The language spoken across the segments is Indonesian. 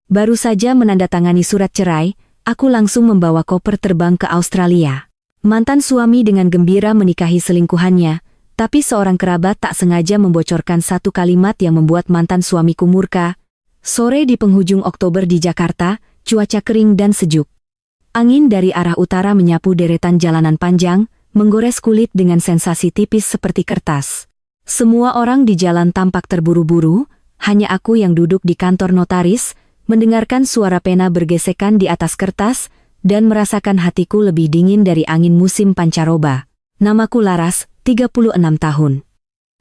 Baru saja menandatangani surat cerai, aku langsung membawa koper terbang ke Australia. Mantan suami dengan gembira menikahi selingkuhannya, tapi seorang kerabat tak sengaja membocorkan satu kalimat yang membuat mantan suamiku murka. Sore di penghujung Oktober di Jakarta, cuaca kering dan sejuk. Angin dari arah utara menyapu deretan jalanan panjang, menggores kulit dengan sensasi tipis seperti kertas. Semua orang di jalan tampak terburu-buru, hanya aku yang duduk di kantor notaris, mendengarkan suara pena bergesekan di atas kertas, dan merasakan hatiku lebih dingin dari angin musim pancaroba. Namaku Laras, 36 tahun.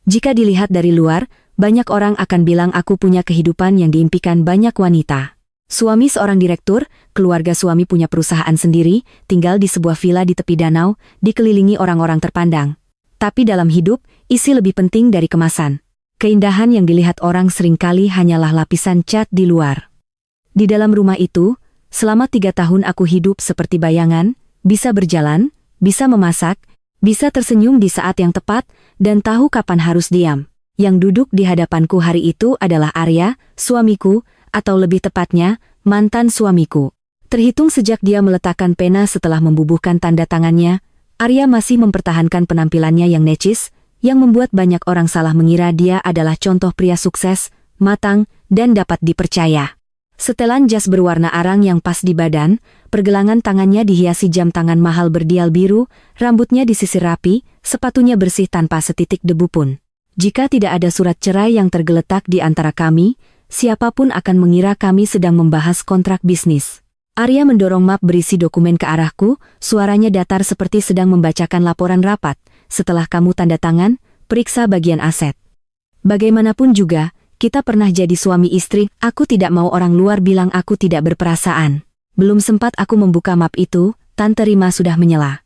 Jika dilihat dari luar, banyak orang akan bilang aku punya kehidupan yang diimpikan banyak wanita. Suami seorang direktur, keluarga suami punya perusahaan sendiri, tinggal di sebuah villa di tepi danau, dikelilingi orang-orang terpandang. Tapi dalam hidup, isi lebih penting dari kemasan. Keindahan yang dilihat orang seringkali hanyalah lapisan cat di luar. Di dalam rumah itu, selama 3 tahun aku hidup seperti bayangan, bisa berjalan, bisa memasak, bisa tersenyum di saat yang tepat, dan tahu kapan harus diam. Yang duduk di hadapanku hari itu adalah Arya, suamiku, atau lebih tepatnya, mantan suamiku. Terhitung sejak dia meletakkan pena setelah membubuhkan tanda tangannya, Arya masih mempertahankan penampilannya yang necis, yang membuat banyak orang salah mengira dia adalah contoh pria sukses, matang, dan dapat dipercaya. Setelan jas berwarna arang yang pas di badan, pergelangan tangannya dihiasi jam tangan mahal berdial biru, rambutnya disisir rapi, sepatunya bersih tanpa setitik debu pun. Jika tidak ada surat cerai yang tergeletak di antara kami, siapapun akan mengira kami sedang membahas kontrak bisnis. Arya mendorong map berisi dokumen ke arahku, suaranya datar seperti sedang membacakan laporan rapat. Setelah kamu tanda tangan, periksa bagian aset. Bagaimanapun juga, kita pernah jadi suami istri, aku tidak mau orang luar bilang aku tidak berperasaan. Belum sempat aku membuka map itu, Tante Rima sudah menyela.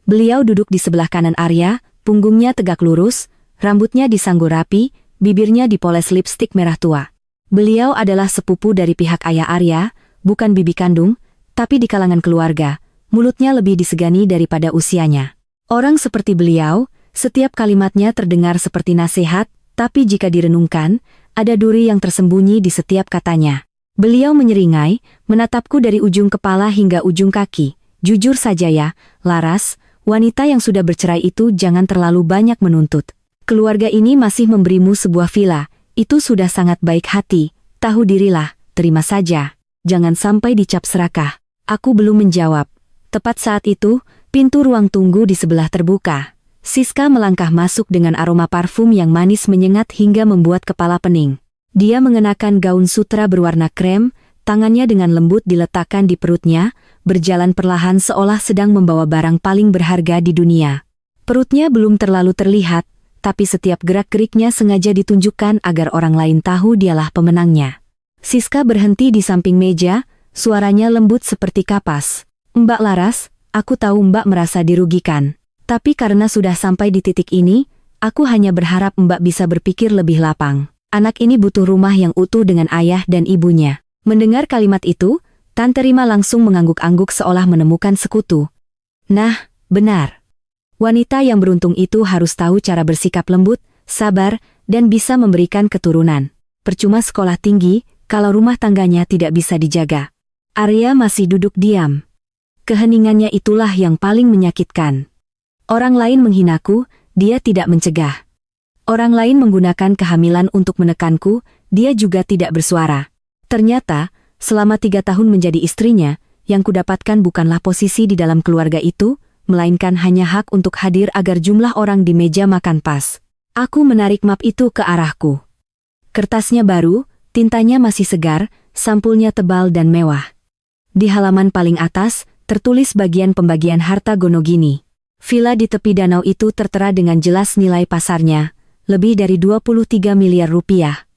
Beliau duduk di sebelah kanan Arya, punggungnya tegak lurus, rambutnya disanggul rapi, bibirnya dipoles lipstik merah tua. Beliau adalah sepupu dari pihak ayah Arya, bukan bibi kandung, tapi di kalangan keluarga, mulutnya lebih disegani daripada usianya. Orang seperti beliau, setiap kalimatnya terdengar seperti nasihat, tapi jika direnungkan, ada duri yang tersembunyi di setiap katanya. Beliau menyeringai, menatapku dari ujung kepala hingga ujung kaki. Jujur saja ya, Laras, wanita yang sudah bercerai itu jangan terlalu banyak menuntut. Keluarga ini masih memberimu sebuah villa, itu sudah sangat baik hati. Tahu dirilah, terima saja. Jangan sampai dicap serakah. Aku belum menjawab. Tepat saat itu, pintu ruang tunggu di sebelah terbuka. Siska melangkah masuk dengan aroma parfum yang manis menyengat hingga membuat kepala pening. Dia mengenakan gaun sutra berwarna krem, tangannya dengan lembut diletakkan di perutnya, berjalan perlahan seolah sedang membawa barang paling berharga di dunia. Perutnya belum terlalu terlihat, tapi setiap gerak-geriknya sengaja ditunjukkan agar orang lain tahu dialah pemenangnya. Siska berhenti di samping meja, suaranya lembut seperti kapas. Mbak Laras, aku tahu Mbak merasa dirugikan. Tapi karena sudah sampai di titik ini, aku hanya berharap Mbak bisa berpikir lebih lapang. Anak ini butuh rumah yang utuh dengan ayah dan ibunya. Mendengar kalimat itu, Tante Rima langsung mengangguk-angguk seolah menemukan sekutu. Nah, benar. Wanita yang beruntung itu harus tahu cara bersikap lembut, sabar, dan bisa memberikan keturunan. Percuma sekolah tinggi, kalau rumah tangganya tidak bisa dijaga. Arya masih duduk diam. Keheningannya itulah yang paling menyakitkan. Orang lain menghinaku, dia tidak mencegah. Orang lain menggunakan kehamilan untuk menekanku, dia juga tidak bersuara. Ternyata, selama 3 tahun menjadi istrinya, yang kudapatkan bukanlah posisi di dalam keluarga itu, melainkan hanya hak untuk hadir agar jumlah orang di meja makan pas. Aku menarik map itu ke arahku. Kertasnya baru, tintanya masih segar, sampulnya tebal dan mewah. Di halaman paling atas, tertulis bagian pembagian harta Gonogini. Villa di tepi danau itu tertera dengan jelas nilai pasarnya, lebih dari 23 miliar rupiah.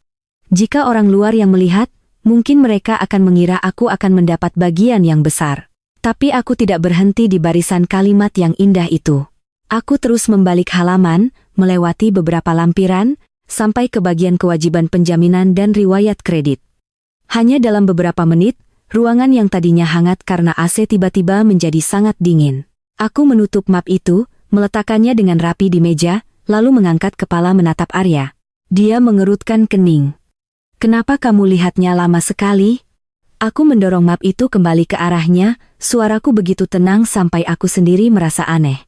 Jika orang luar yang melihat, mungkin mereka akan mengira aku akan mendapat bagian yang besar. Tapi aku tidak berhenti di barisan kalimat yang indah itu. Aku terus membalik halaman, melewati beberapa lampiran, sampai ke bagian kewajiban penjaminan dan riwayat kredit. Hanya dalam beberapa menit, ruangan yang tadinya hangat karena AC tiba-tiba menjadi sangat dingin. Aku menutup map itu, meletakkannya dengan rapi di meja, lalu mengangkat kepala menatap Arya. Dia mengerutkan kening. Kenapa kamu lihatnya lama sekali? Aku mendorong map itu kembali ke arahnya, suaraku begitu tenang sampai aku sendiri merasa aneh.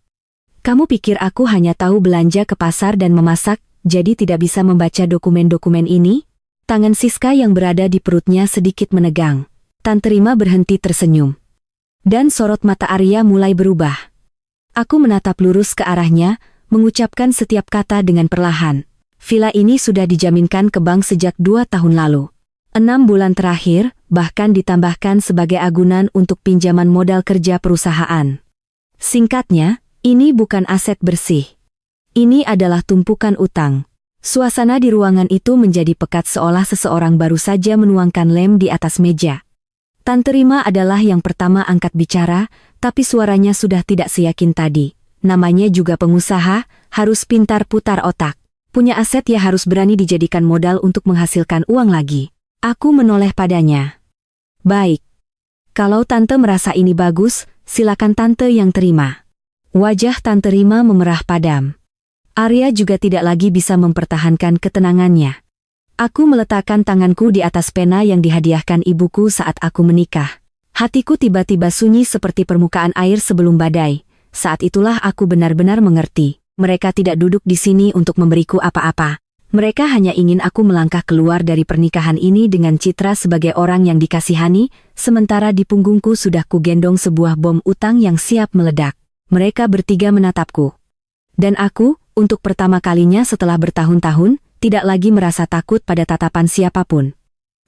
Kamu pikir aku hanya tahu belanja ke pasar dan memasak, jadi tidak bisa membaca dokumen-dokumen ini? Tangan Siska yang berada di perutnya sedikit menegang. Tante Rima berhenti tersenyum. Dan sorot mata Arya mulai berubah. Aku menatap lurus ke arahnya, mengucapkan setiap kata dengan perlahan. Villa ini sudah dijaminkan ke bank sejak 2 tahun lalu. 6 bulan terakhir, bahkan ditambahkan sebagai agunan untuk pinjaman modal kerja perusahaan. Singkatnya, ini bukan aset bersih. Ini adalah tumpukan utang. Suasana di ruangan itu menjadi pekat seolah seseorang baru saja menuangkan lem di atas meja. Tante Rima adalah yang pertama angkat bicara, tapi suaranya sudah tidak seyakin tadi. Namanya juga pengusaha, harus pintar putar otak. Punya aset ya harus berani dijadikan modal untuk menghasilkan uang lagi. Aku menoleh padanya. Baik. Kalau Tante merasa ini bagus, silakan Tante yang terima. Wajah Tante Rima memerah padam. Arya juga tidak lagi bisa mempertahankan ketenangannya. Aku meletakkan tanganku di atas pena yang dihadiahkan ibuku saat aku menikah. Hatiku tiba-tiba sunyi seperti permukaan air sebelum badai. Saat itulah aku benar-benar mengerti. Mereka tidak duduk di sini untuk memberiku apa-apa. Mereka hanya ingin aku melangkah keluar dari pernikahan ini dengan citra sebagai orang yang dikasihani, sementara di punggungku sudah kugendong sebuah bom utang yang siap meledak. Mereka bertiga menatapku. Dan aku, untuk pertama kalinya setelah bertahun-tahun, tidak lagi merasa takut pada tatapan siapapun.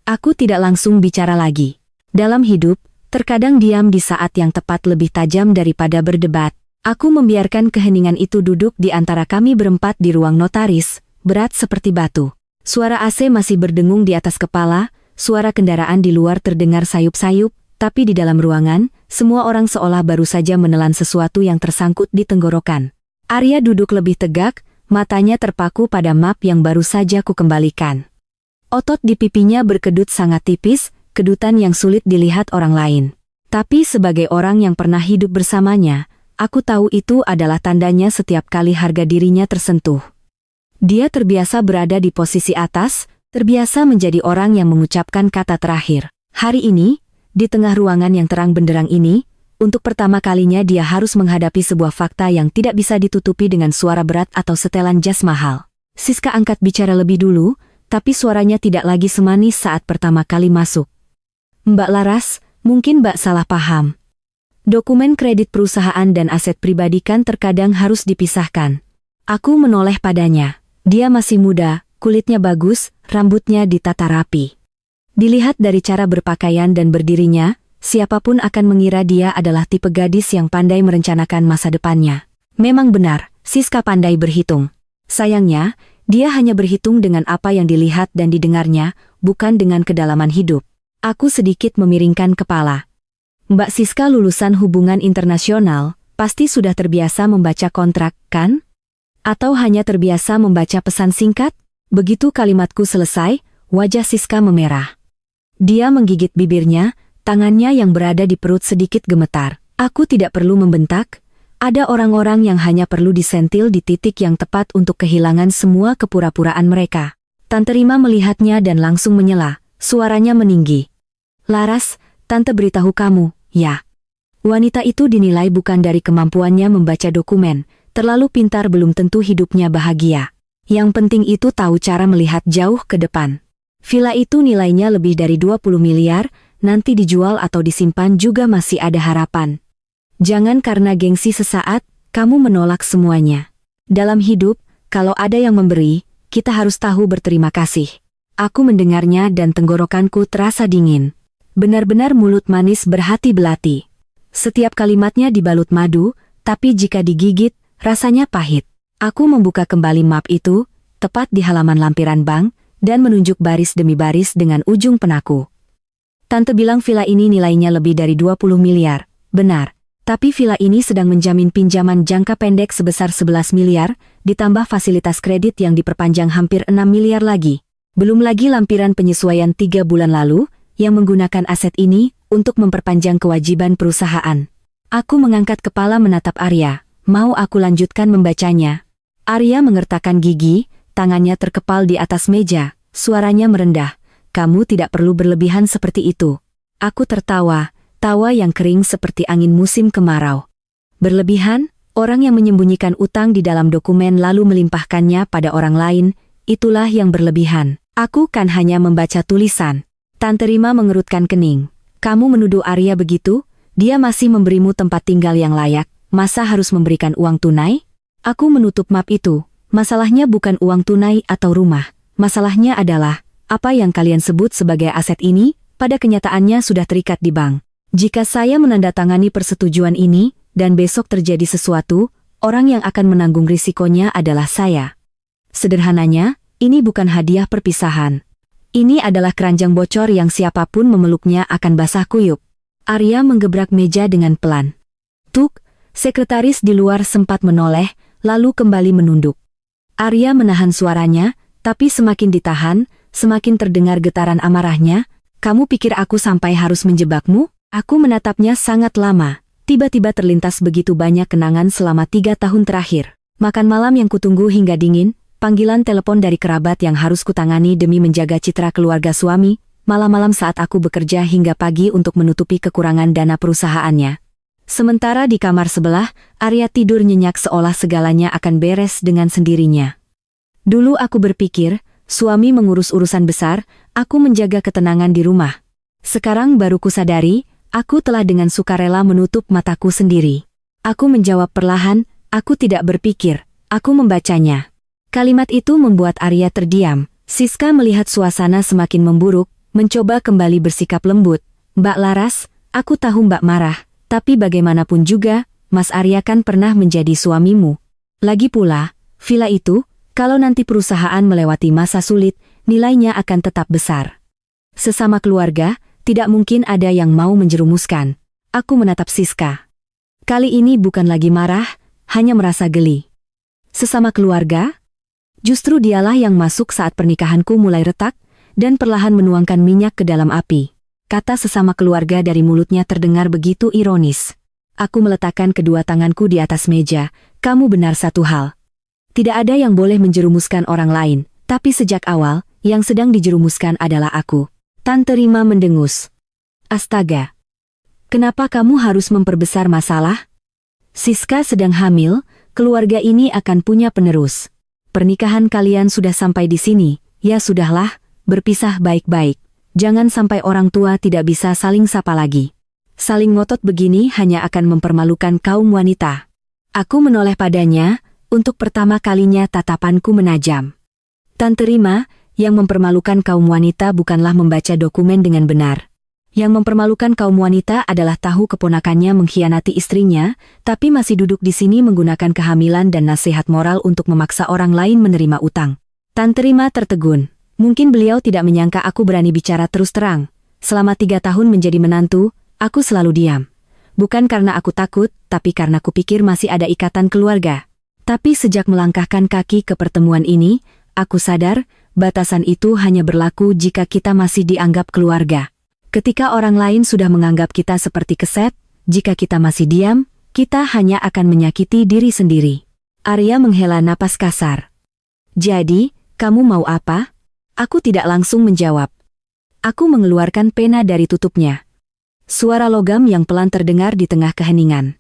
Aku tidak langsung bicara lagi. Dalam hidup, terkadang diam di saat yang tepat lebih tajam daripada berdebat. Aku membiarkan keheningan itu duduk di antara kami berempat di ruang notaris, berat seperti batu. Suara AC masih berdengung di atas kepala, suara kendaraan di luar terdengar sayup-sayup, tapi di dalam ruangan, semua orang seolah baru saja menelan sesuatu yang tersangkut di tenggorokan. Arya duduk lebih tegak, matanya terpaku pada map yang baru saja kukembalikan. Otot di pipinya berkedut sangat tipis, kedutan yang sulit dilihat orang lain. Tapi sebagai orang yang pernah hidup bersamanya, aku tahu itu adalah tandanya setiap kali harga dirinya tersentuh. Dia terbiasa berada di posisi atas, terbiasa menjadi orang yang mengucapkan kata terakhir. Hari ini, di tengah ruangan yang terang benderang ini, untuk pertama kalinya dia harus menghadapi sebuah fakta yang tidak bisa ditutupi dengan suara berat atau setelan jas mahal. Siska angkat bicara lebih dulu, tapi suaranya tidak lagi semanis saat pertama kali masuk. Mbak Laras, mungkin Mbak salah paham. Dokumen kredit perusahaan dan aset pribadi kan terkadang harus dipisahkan. Aku menoleh padanya. Dia masih muda, kulitnya bagus, rambutnya ditata rapi. Dilihat dari cara berpakaian dan berdirinya, siapapun akan mengira dia adalah tipe gadis yang pandai merencanakan masa depannya. Memang benar, Siska pandai berhitung. Sayangnya, dia hanya berhitung dengan apa yang dilihat dan didengarnya, bukan dengan kedalaman hidup. Aku sedikit memiringkan kepala. Mbak Siska lulusan hubungan internasional, pasti sudah terbiasa membaca kontrak, kan? Atau hanya terbiasa membaca pesan singkat? Begitu kalimatku selesai, wajah Siska memerah. Dia menggigit bibirnya, tangannya yang berada di perut sedikit gemetar. Aku tidak perlu membentak, ada orang-orang yang hanya perlu disentil di titik yang tepat untuk kehilangan semua kepura-puraan mereka. Tante Rima melihatnya dan langsung menyela, suaranya meninggi. Laras, Tante beritahu kamu, ya. Wanita itu dinilai bukan dari kemampuannya membaca dokumen, terlalu pintar belum tentu hidupnya bahagia. Yang penting itu tahu cara melihat jauh ke depan. Villa itu nilainya lebih dari 20 miliar, nanti dijual atau disimpan juga masih ada harapan. Jangan karena gengsi sesaat, kamu menolak semuanya. Dalam hidup, kalau ada yang memberi, kita harus tahu berterima kasih. Aku mendengarnya dan tenggorokanku terasa dingin. Benar-benar mulut manis berhati belati. Setiap kalimatnya dibalut madu, tapi jika digigit, rasanya pahit. Aku membuka kembali map itu, tepat di halaman lampiran bank, dan menunjuk baris demi baris dengan ujung penaku. Tante bilang villa ini nilainya lebih dari 20 miliar, benar. Tapi villa ini sedang menjamin pinjaman jangka pendek sebesar 11 miliar, ditambah fasilitas kredit yang diperpanjang hampir 6 miliar lagi. Belum lagi lampiran penyesuaian 3 bulan lalu, yang menggunakan aset ini untuk memperpanjang kewajiban perusahaan. Aku mengangkat kepala menatap Arya. Mau aku lanjutkan membacanya? Arya mengertakkan gigi, tangannya terkepal di atas meja, suaranya merendah. Kamu tidak perlu berlebihan seperti itu. Aku tertawa, tawa yang kering seperti angin musim kemarau. Berlebihan, orang yang menyembunyikan utang di dalam dokumen lalu melimpahkannya pada orang lain, itulah yang berlebihan. Aku kan hanya membaca tulisan. Tante Rima mengerutkan kening. Kamu menuduh Arya begitu? Dia masih memberimu tempat tinggal yang layak, masa harus memberikan uang tunai? Aku menutup map itu. Masalahnya bukan uang tunai atau rumah. Masalahnya adalah, apa yang kalian sebut sebagai aset ini, pada kenyataannya sudah terikat di bank. Jika saya menandatangani persetujuan ini, dan besok terjadi sesuatu, orang yang akan menanggung risikonya adalah saya. Sederhananya, ini bukan hadiah perpisahan. Ini adalah keranjang bocor yang siapapun memeluknya akan basah kuyup. Arya menggebrak meja dengan pelan. Tuk, sekretaris di luar sempat menoleh, lalu kembali menunduk. Arya menahan suaranya, tapi semakin ditahan, semakin terdengar getaran amarahnya. Kamu pikir aku sampai harus menjebakmu? Aku menatapnya sangat lama. Tiba-tiba terlintas begitu banyak kenangan selama 3 tahun terakhir. Makan malam yang kutunggu hingga dingin, panggilan telepon dari kerabat yang harus kutangani demi menjaga citra keluarga suami, malam-malam saat aku bekerja hingga pagi untuk menutupi kekurangan dana perusahaannya. Sementara di kamar sebelah, Arya tidur nyenyak seolah segalanya akan beres dengan sendirinya. Dulu aku berpikir, suami mengurus urusan besar, aku menjaga ketenangan di rumah. Sekarang baru kusadari, aku telah dengan sukarela menutup mataku sendiri. Aku menjawab perlahan, aku tidak berpikir, aku membacanya. Kalimat itu membuat Arya terdiam. Siska melihat suasana semakin memburuk, mencoba kembali bersikap lembut. Mbak Laras, aku tahu Mbak marah, tapi bagaimanapun juga, Mas Arya kan pernah menjadi suamimu. Lagi pula, villa itu, kalau nanti perusahaan melewati masa sulit, nilainya akan tetap besar. Sesama keluarga, tidak mungkin ada yang mau menjerumuskan. Aku menatap Siska. Kali ini bukan lagi marah, hanya merasa geli. Sesama keluarga? Justru dialah yang masuk saat pernikahanku mulai retak, dan perlahan menuangkan minyak ke dalam api. Kata sesama keluarga dari mulutnya terdengar begitu ironis. Aku meletakkan kedua tanganku di atas meja. Kamu benar satu hal. Tidak ada yang boleh menjerumuskan orang lain, tapi sejak awal, yang sedang dijerumuskan adalah aku. Tante Rima mendengus. Astaga. Kenapa kamu harus memperbesar masalah? Siska sedang hamil, keluarga ini akan punya penerus. Pernikahan kalian sudah sampai di sini, ya sudahlah, berpisah baik-baik. Jangan sampai orang tua tidak bisa saling sapa lagi. Saling ngotot begini hanya akan mempermalukan kaum wanita. Aku menoleh padanya, untuk pertama kalinya tatapanku menajam. Tante Rima, yang mempermalukan kaum wanita bukanlah membaca dokumen dengan benar. Yang mempermalukan kaum wanita adalah tahu keponakannya mengkhianati istrinya, tapi masih duduk di sini menggunakan kehamilan dan nasihat moral untuk memaksa orang lain menerima utang. Tante Rima tertegun. Mungkin beliau tidak menyangka aku berani bicara terus terang. Selama 3 tahun menjadi menantu, aku selalu diam. Bukan karena aku takut, tapi karena kupikir masih ada ikatan keluarga. Tapi sejak melangkahkan kaki ke pertemuan ini, aku sadar, batasan itu hanya berlaku jika kita masih dianggap keluarga. Ketika orang lain sudah menganggap kita seperti keset, jika kita masih diam, kita hanya akan menyakiti diri sendiri. Arya menghela napas kasar. Jadi, kamu mau apa? Aku tidak langsung menjawab. Aku mengeluarkan pena dari tutupnya. Suara logam yang pelan terdengar di tengah keheningan.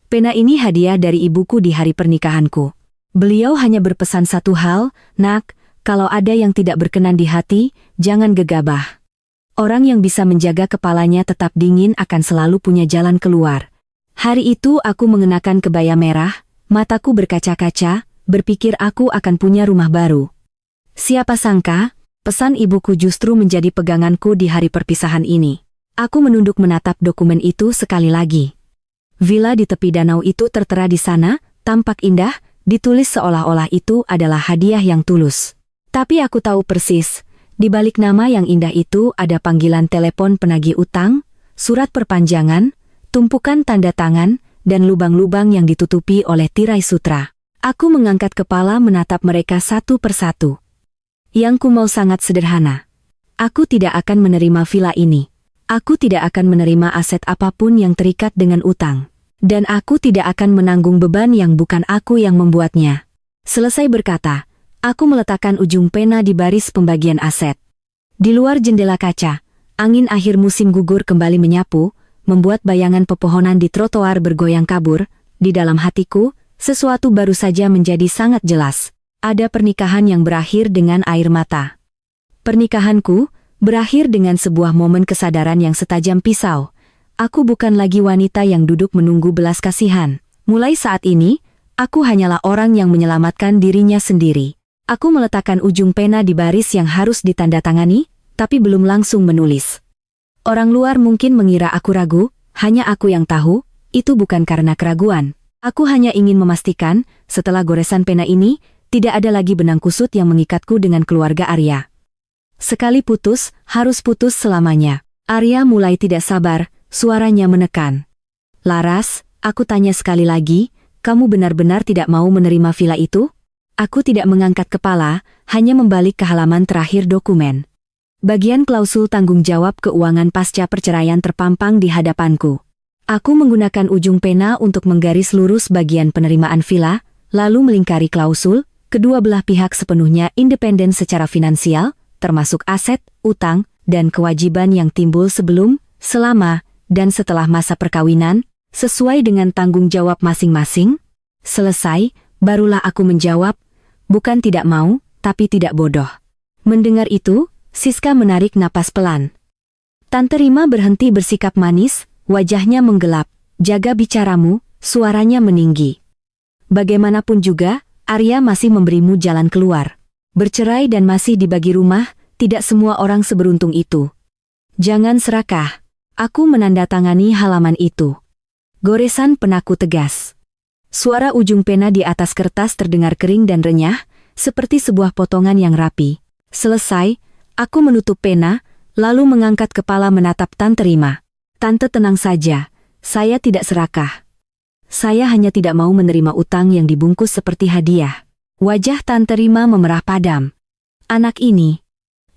Pena ini hadiah dari ibuku di hari pernikahanku. Beliau hanya berpesan satu hal, nak, kalau ada yang tidak berkenan di hati, jangan gegabah. Orang yang bisa menjaga kepalanya tetap dingin akan selalu punya jalan keluar. Hari itu aku mengenakan kebaya merah, mataku berkaca-kaca, berpikir aku akan punya rumah baru. Siapa sangka, pesan ibuku justru menjadi peganganku di hari perpisahan ini. Aku menunduk menatap dokumen itu sekali lagi. Villa di tepi danau itu tertera di sana, tampak indah, ditulis seolah-olah itu adalah hadiah yang tulus. Tapi aku tahu persis, di balik nama yang indah itu ada panggilan telepon penagih utang, surat perpanjangan, tumpukan tanda tangan, dan lubang-lubang yang ditutupi oleh tirai sutra. Aku mengangkat kepala menatap mereka satu persatu. Yang ku mau sangat sederhana. Aku tidak akan menerima villa ini. Aku tidak akan menerima aset apapun yang terikat dengan utang. Dan aku tidak akan menanggung beban yang bukan aku yang membuatnya. Selesai berkata, aku meletakkan ujung pena di baris pembagian aset. Di luar jendela kaca, Angin akhir musim gugur kembali menyapu, membuat bayangan pepohonan di trotoar bergoyang kabur. Di dalam hatiku, sesuatu baru saja menjadi sangat jelas. Ada pernikahan yang berakhir dengan air mata. Pernikahanku berakhir dengan sebuah momen kesadaran yang setajam pisau. Aku bukan lagi wanita yang duduk menunggu belas kasihan. Mulai saat ini, aku hanyalah orang yang menyelamatkan dirinya sendiri. Aku meletakkan ujung pena di baris yang harus ditandatangani, tapi belum langsung menulis. Orang luar mungkin mengira aku ragu, hanya aku yang tahu, itu bukan karena keraguan. Aku hanya ingin memastikan, setelah goresan pena ini, tidak ada lagi benang kusut yang mengikatku dengan keluarga Arya. Sekali putus, harus putus selamanya. Arya mulai tidak sabar, suaranya menekan. Laras, aku tanya sekali lagi, kamu benar-benar tidak mau menerima villa itu? Aku tidak mengangkat kepala, hanya membalik ke halaman terakhir dokumen. Bagian klausul tanggung jawab keuangan pasca perceraian terpampang di hadapanku. Aku menggunakan ujung pena untuk menggaris lurus bagian penerimaan villa, lalu melingkari klausul, kedua belah pihak sepenuhnya independen secara finansial, termasuk aset, utang, dan kewajiban yang timbul sebelum, selama, dan setelah masa perkawinan, sesuai dengan tanggung jawab masing-masing. Selesai, barulah aku menjawab, bukan tidak mau, tapi tidak bodoh. Mendengar itu, Siska menarik napas pelan. Tante Rima berhenti bersikap manis, wajahnya menggelap. Jaga bicaramu, suaranya meninggi. Bagaimanapun juga, Arya masih memberimu jalan keluar. Bercerai dan masih dibagi rumah, tidak semua orang seberuntung itu. Jangan serakah. Aku menandatangani halaman itu. Goresan penaku tegas. Suara ujung pena di atas kertas terdengar kering dan renyah, seperti sebuah potongan yang rapi. Selesai, aku menutup pena, lalu mengangkat kepala menatap Tante Rima. Tante tenang saja, saya tidak serakah. Saya hanya tidak mau menerima utang yang dibungkus seperti hadiah. Wajah Tante Rima memerah padam. Anak ini,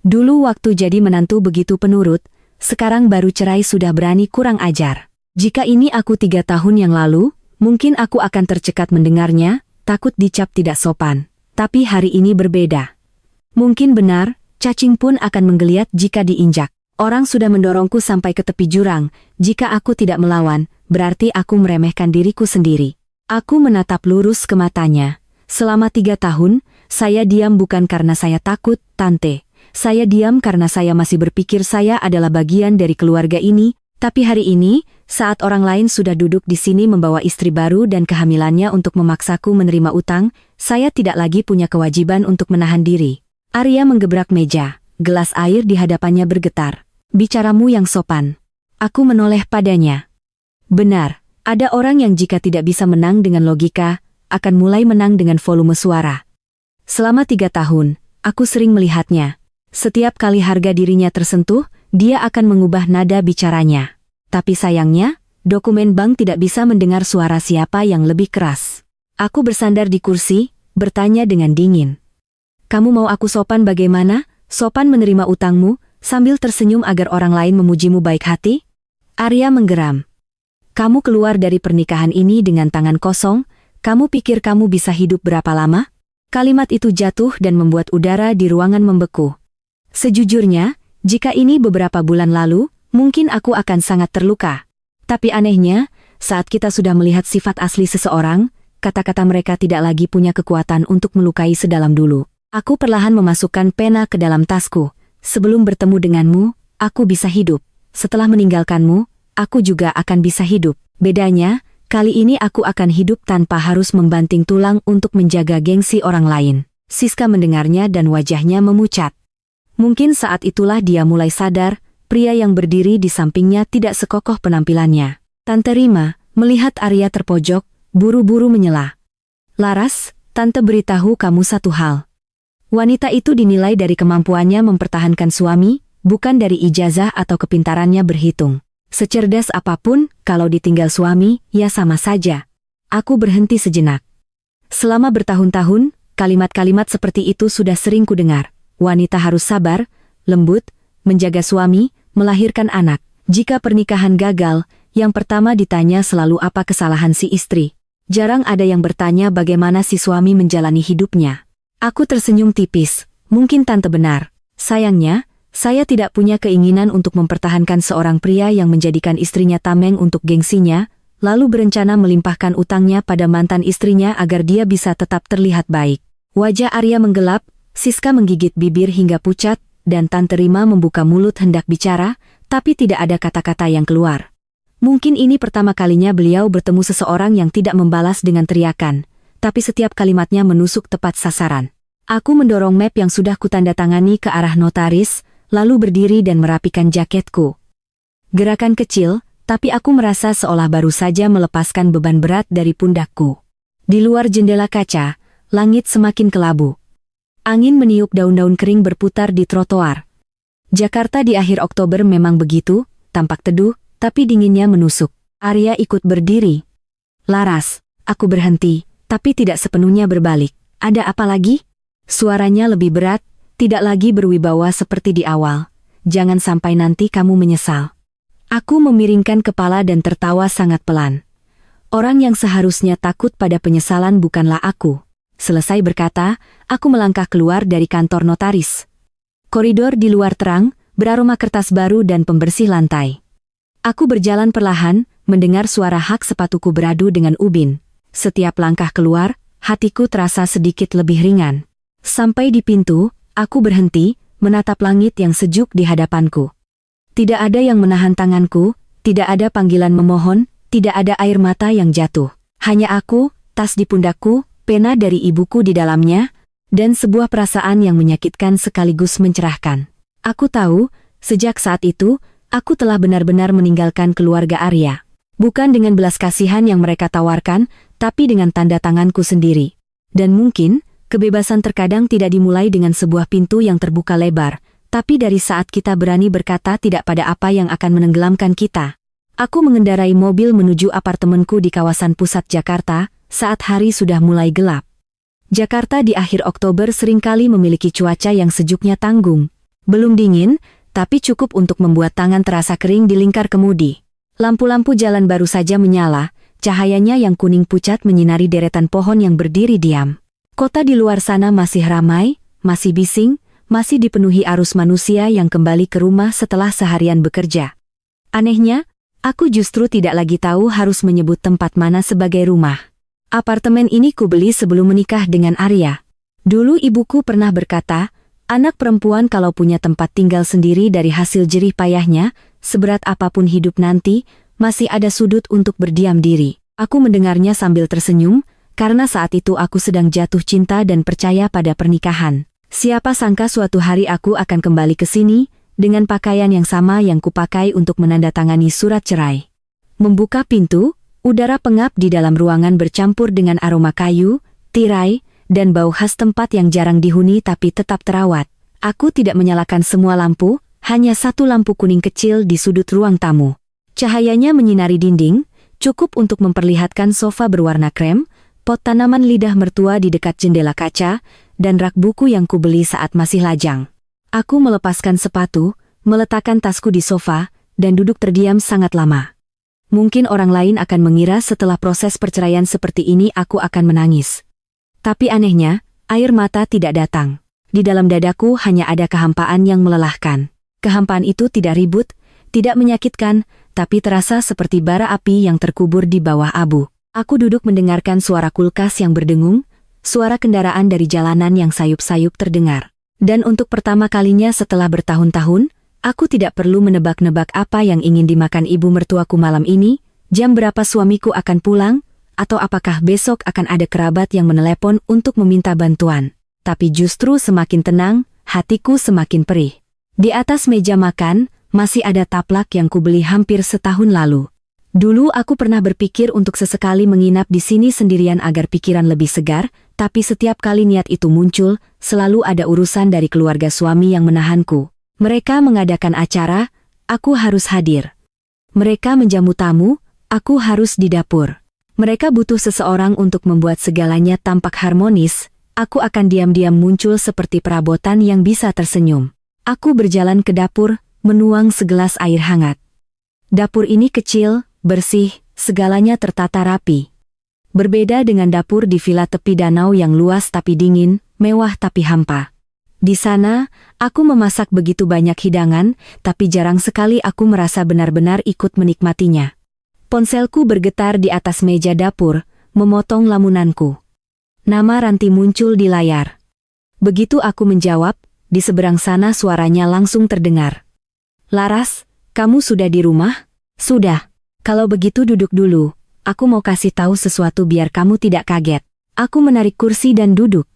dulu waktu jadi menantu begitu penurut, sekarang baru cerai sudah berani kurang ajar. Jika ini aku 3 tahun yang lalu, mungkin aku akan tercekat mendengarnya, takut dicap tidak sopan. Tapi hari ini berbeda. Mungkin benar, cacing pun akan menggeliat jika diinjak. Orang sudah mendorongku sampai ke tepi jurang. Jika aku tidak melawan, berarti aku meremehkan diriku sendiri. Aku menatap lurus ke matanya. Selama 3 tahun, saya diam bukan karena saya takut, Tante. Saya diam karena saya masih berpikir saya adalah bagian dari keluarga ini. Tapi hari ini, saat orang lain sudah duduk di sini membawa istri baru dan kehamilannya untuk memaksaku menerima utang, saya tidak lagi punya kewajiban untuk menahan diri. Arya menggebrak meja, gelas air di hadapannya bergetar. Bicaramu yang sopan. Aku menoleh padanya. Benar, ada orang yang jika tidak bisa menang dengan logika, akan mulai menang dengan volume suara. Selama 3 tahun, aku sering melihatnya. Setiap kali harga dirinya tersentuh, dia akan mengubah nada bicaranya. Tapi sayangnya, dokumen bank tidak bisa mendengar suara siapa yang lebih keras. Aku bersandar di kursi, bertanya dengan dingin. Kamu mau aku sopan bagaimana? Sopan menerima utangmu, sambil tersenyum agar orang lain memujimu baik hati? Arya menggeram. Kamu keluar dari pernikahan ini dengan tangan kosong, kamu pikir kamu bisa hidup berapa lama? Kalimat itu jatuh dan membuat udara di ruangan membeku. Sejujurnya, jika ini beberapa bulan lalu, mungkin aku akan sangat terluka. Tapi anehnya, saat kita sudah melihat sifat asli seseorang, kata-kata mereka tidak lagi punya kekuatan untuk melukai sedalam dulu. Aku perlahan memasukkan pena ke dalam tasku. Sebelum bertemu denganmu, aku bisa hidup. Setelah meninggalkanmu, aku juga akan bisa hidup. Bedanya, kali ini aku akan hidup tanpa harus membanting tulang untuk menjaga gengsi orang lain. Siska mendengarnya dan wajahnya memucat. Mungkin saat itulah dia mulai sadar, pria yang berdiri di sampingnya tidak sekokoh penampilannya. Tante Rima, melihat Arya terpojok, buru-buru menyela. Laras, Tante beritahu kamu satu hal. Wanita itu dinilai dari kemampuannya mempertahankan suami, bukan dari ijazah atau kepintarannya berhitung. Secerdas apapun, kalau ditinggal suami, ya sama saja. Aku berhenti sejenak. Selama bertahun-tahun, kalimat-kalimat seperti itu sudah sering kudengar. Wanita harus sabar, lembut, menjaga suami, melahirkan anak. Jika pernikahan gagal, yang pertama ditanya selalu apa kesalahan si istri. Jarang ada yang bertanya bagaimana si suami menjalani hidupnya. Aku tersenyum tipis, mungkin Tante benar. Sayangnya, Saya tidak punya keinginan untuk mempertahankan seorang pria yang menjadikan istrinya tameng untuk gengsinya, lalu berencana melimpahkan utangnya pada mantan istrinya agar dia bisa tetap terlihat baik. Wajah Arya menggelap, Siska menggigit bibir hingga pucat, dan Tante Rima membuka mulut hendak bicara, tapi tidak ada kata-kata yang keluar. Mungkin ini pertama kalinya beliau bertemu seseorang yang tidak membalas dengan teriakan, tapi setiap kalimatnya menusuk tepat sasaran. Aku mendorong map yang sudah kutandatangani ke arah notaris, lalu berdiri dan merapikan jaketku. Gerakan kecil, tapi aku merasa seolah baru saja melepaskan beban berat dari pundakku. Di luar jendela kaca, langit semakin kelabu. Angin meniup daun-daun kering berputar di trotoar. Jakarta di akhir Oktober memang begitu, tampak teduh, tapi dinginnya menusuk. Arya ikut berdiri. Laras, aku berhenti, tapi tidak sepenuhnya berbalik. Ada apa lagi? Suaranya lebih berat, tidak lagi berwibawa seperti di awal. Jangan sampai nanti kamu menyesal. Aku memiringkan kepala dan tertawa sangat pelan. Orang yang seharusnya takut pada penyesalan bukanlah aku. Selesai berkata, aku melangkah keluar dari kantor notaris. Koridor di luar terang, beraroma kertas baru dan pembersih lantai. Aku berjalan perlahan, mendengar suara hak sepatuku beradu dengan ubin. Setiap langkah keluar, hatiku terasa sedikit lebih ringan. Sampai di pintu, aku berhenti, menatap langit yang sejuk di hadapanku. Tidak ada yang menahan tanganku, tidak ada panggilan memohon, tidak ada air mata yang jatuh. Hanya aku, tas di pundakku, pena dari ibuku di dalamnya, dan sebuah perasaan yang menyakitkan sekaligus mencerahkan. Aku tahu, sejak saat itu, aku telah benar-benar meninggalkan keluarga Arya. Bukan dengan belas kasihan yang mereka tawarkan, tapi dengan tanda tanganku sendiri. Dan mungkin, kebebasan terkadang tidak dimulai dengan sebuah pintu yang terbuka lebar, tapi dari saat kita berani berkata tidak pada apa yang akan menenggelamkan kita. Aku mengendarai mobil menuju apartemenku di kawasan pusat Jakarta, saat hari sudah mulai gelap. Jakarta di akhir Oktober seringkali memiliki cuaca yang sejuknya tanggung. Belum dingin, tapi cukup untuk membuat tangan terasa kering di lingkar kemudi. Lampu-lampu jalan baru saja menyala, cahayanya yang kuning pucat menyinari deretan pohon yang berdiri diam. Kota di luar sana masih ramai, masih bising, masih dipenuhi arus manusia yang kembali ke rumah setelah seharian bekerja. Anehnya, aku justru tidak lagi tahu harus menyebut tempat mana sebagai rumah. Apartemen ini kubeli sebelum menikah dengan Arya. Dulu ibuku pernah berkata, anak perempuan kalau punya tempat tinggal sendiri dari hasil jerih payahnya, seberat apapun hidup nanti, masih ada sudut untuk berdiam diri. Aku mendengarnya sambil tersenyum, karena saat itu aku sedang jatuh cinta dan percaya pada pernikahan. Siapa sangka suatu hari aku akan kembali ke sini, dengan pakaian yang sama yang kupakai untuk menandatangani surat cerai. Membuka pintu, udara pengap di dalam ruangan bercampur dengan aroma kayu, tirai, dan bau khas tempat yang jarang dihuni tapi tetap terawat. Aku tidak menyalakan semua lampu, hanya satu lampu kuning kecil di sudut ruang tamu. Cahayanya menyinari dinding, cukup untuk memperlihatkan sofa berwarna krem, pot tanaman lidah mertua di dekat jendela kaca, dan rak buku yang kubeli saat masih lajang. Aku melepaskan sepatu, meletakkan tasku di sofa, dan duduk terdiam sangat lama. Mungkin orang lain akan mengira setelah proses perceraian seperti ini aku akan menangis. Tapi anehnya, air mata tidak datang. Di dalam dadaku hanya ada kehampaan yang melelahkan. Kehampaan itu tidak ribut, tidak menyakitkan, tapi terasa seperti bara api yang terkubur di bawah abu. Aku duduk mendengarkan suara kulkas yang berdengung, suara kendaraan dari jalanan yang sayup-sayup terdengar. Dan untuk pertama kalinya setelah bertahun-tahun, aku tidak perlu menebak-nebak apa yang ingin dimakan ibu mertuaku malam ini, jam berapa suamiku akan pulang, atau apakah besok akan ada kerabat yang menelepon untuk meminta bantuan. Tapi justru semakin tenang, hatiku semakin perih. Di atas meja makan, masih ada taplak yang kubeli hampir setahun lalu. Dulu aku pernah berpikir untuk sesekali menginap di sini sendirian agar pikiran lebih segar, tapi setiap kali niat itu muncul, selalu ada urusan dari keluarga suami yang menahanku. Mereka mengadakan acara, aku harus hadir. Mereka menjamu tamu, aku harus di dapur. Mereka butuh seseorang untuk membuat segalanya tampak harmonis, aku akan diam-diam muncul seperti perabotan yang bisa tersenyum. Aku berjalan ke dapur, menuang segelas air hangat. Dapur ini kecil, bersih, segalanya tertata rapi. Berbeda dengan dapur di villa tepi danau yang luas tapi dingin, mewah tapi hampa. Di sana, aku memasak begitu banyak hidangan, tapi jarang sekali aku merasa benar-benar ikut menikmatinya. Ponselku bergetar di atas meja dapur, memotong lamunanku. Nama Ranti muncul di layar. Begitu aku menjawab, di seberang sana suaranya langsung terdengar. "Laras, kamu sudah di rumah?" "Sudah. Kalau begitu duduk dulu. Aku mau kasih tahu sesuatu biar kamu tidak kaget." Aku menarik kursi dan duduk.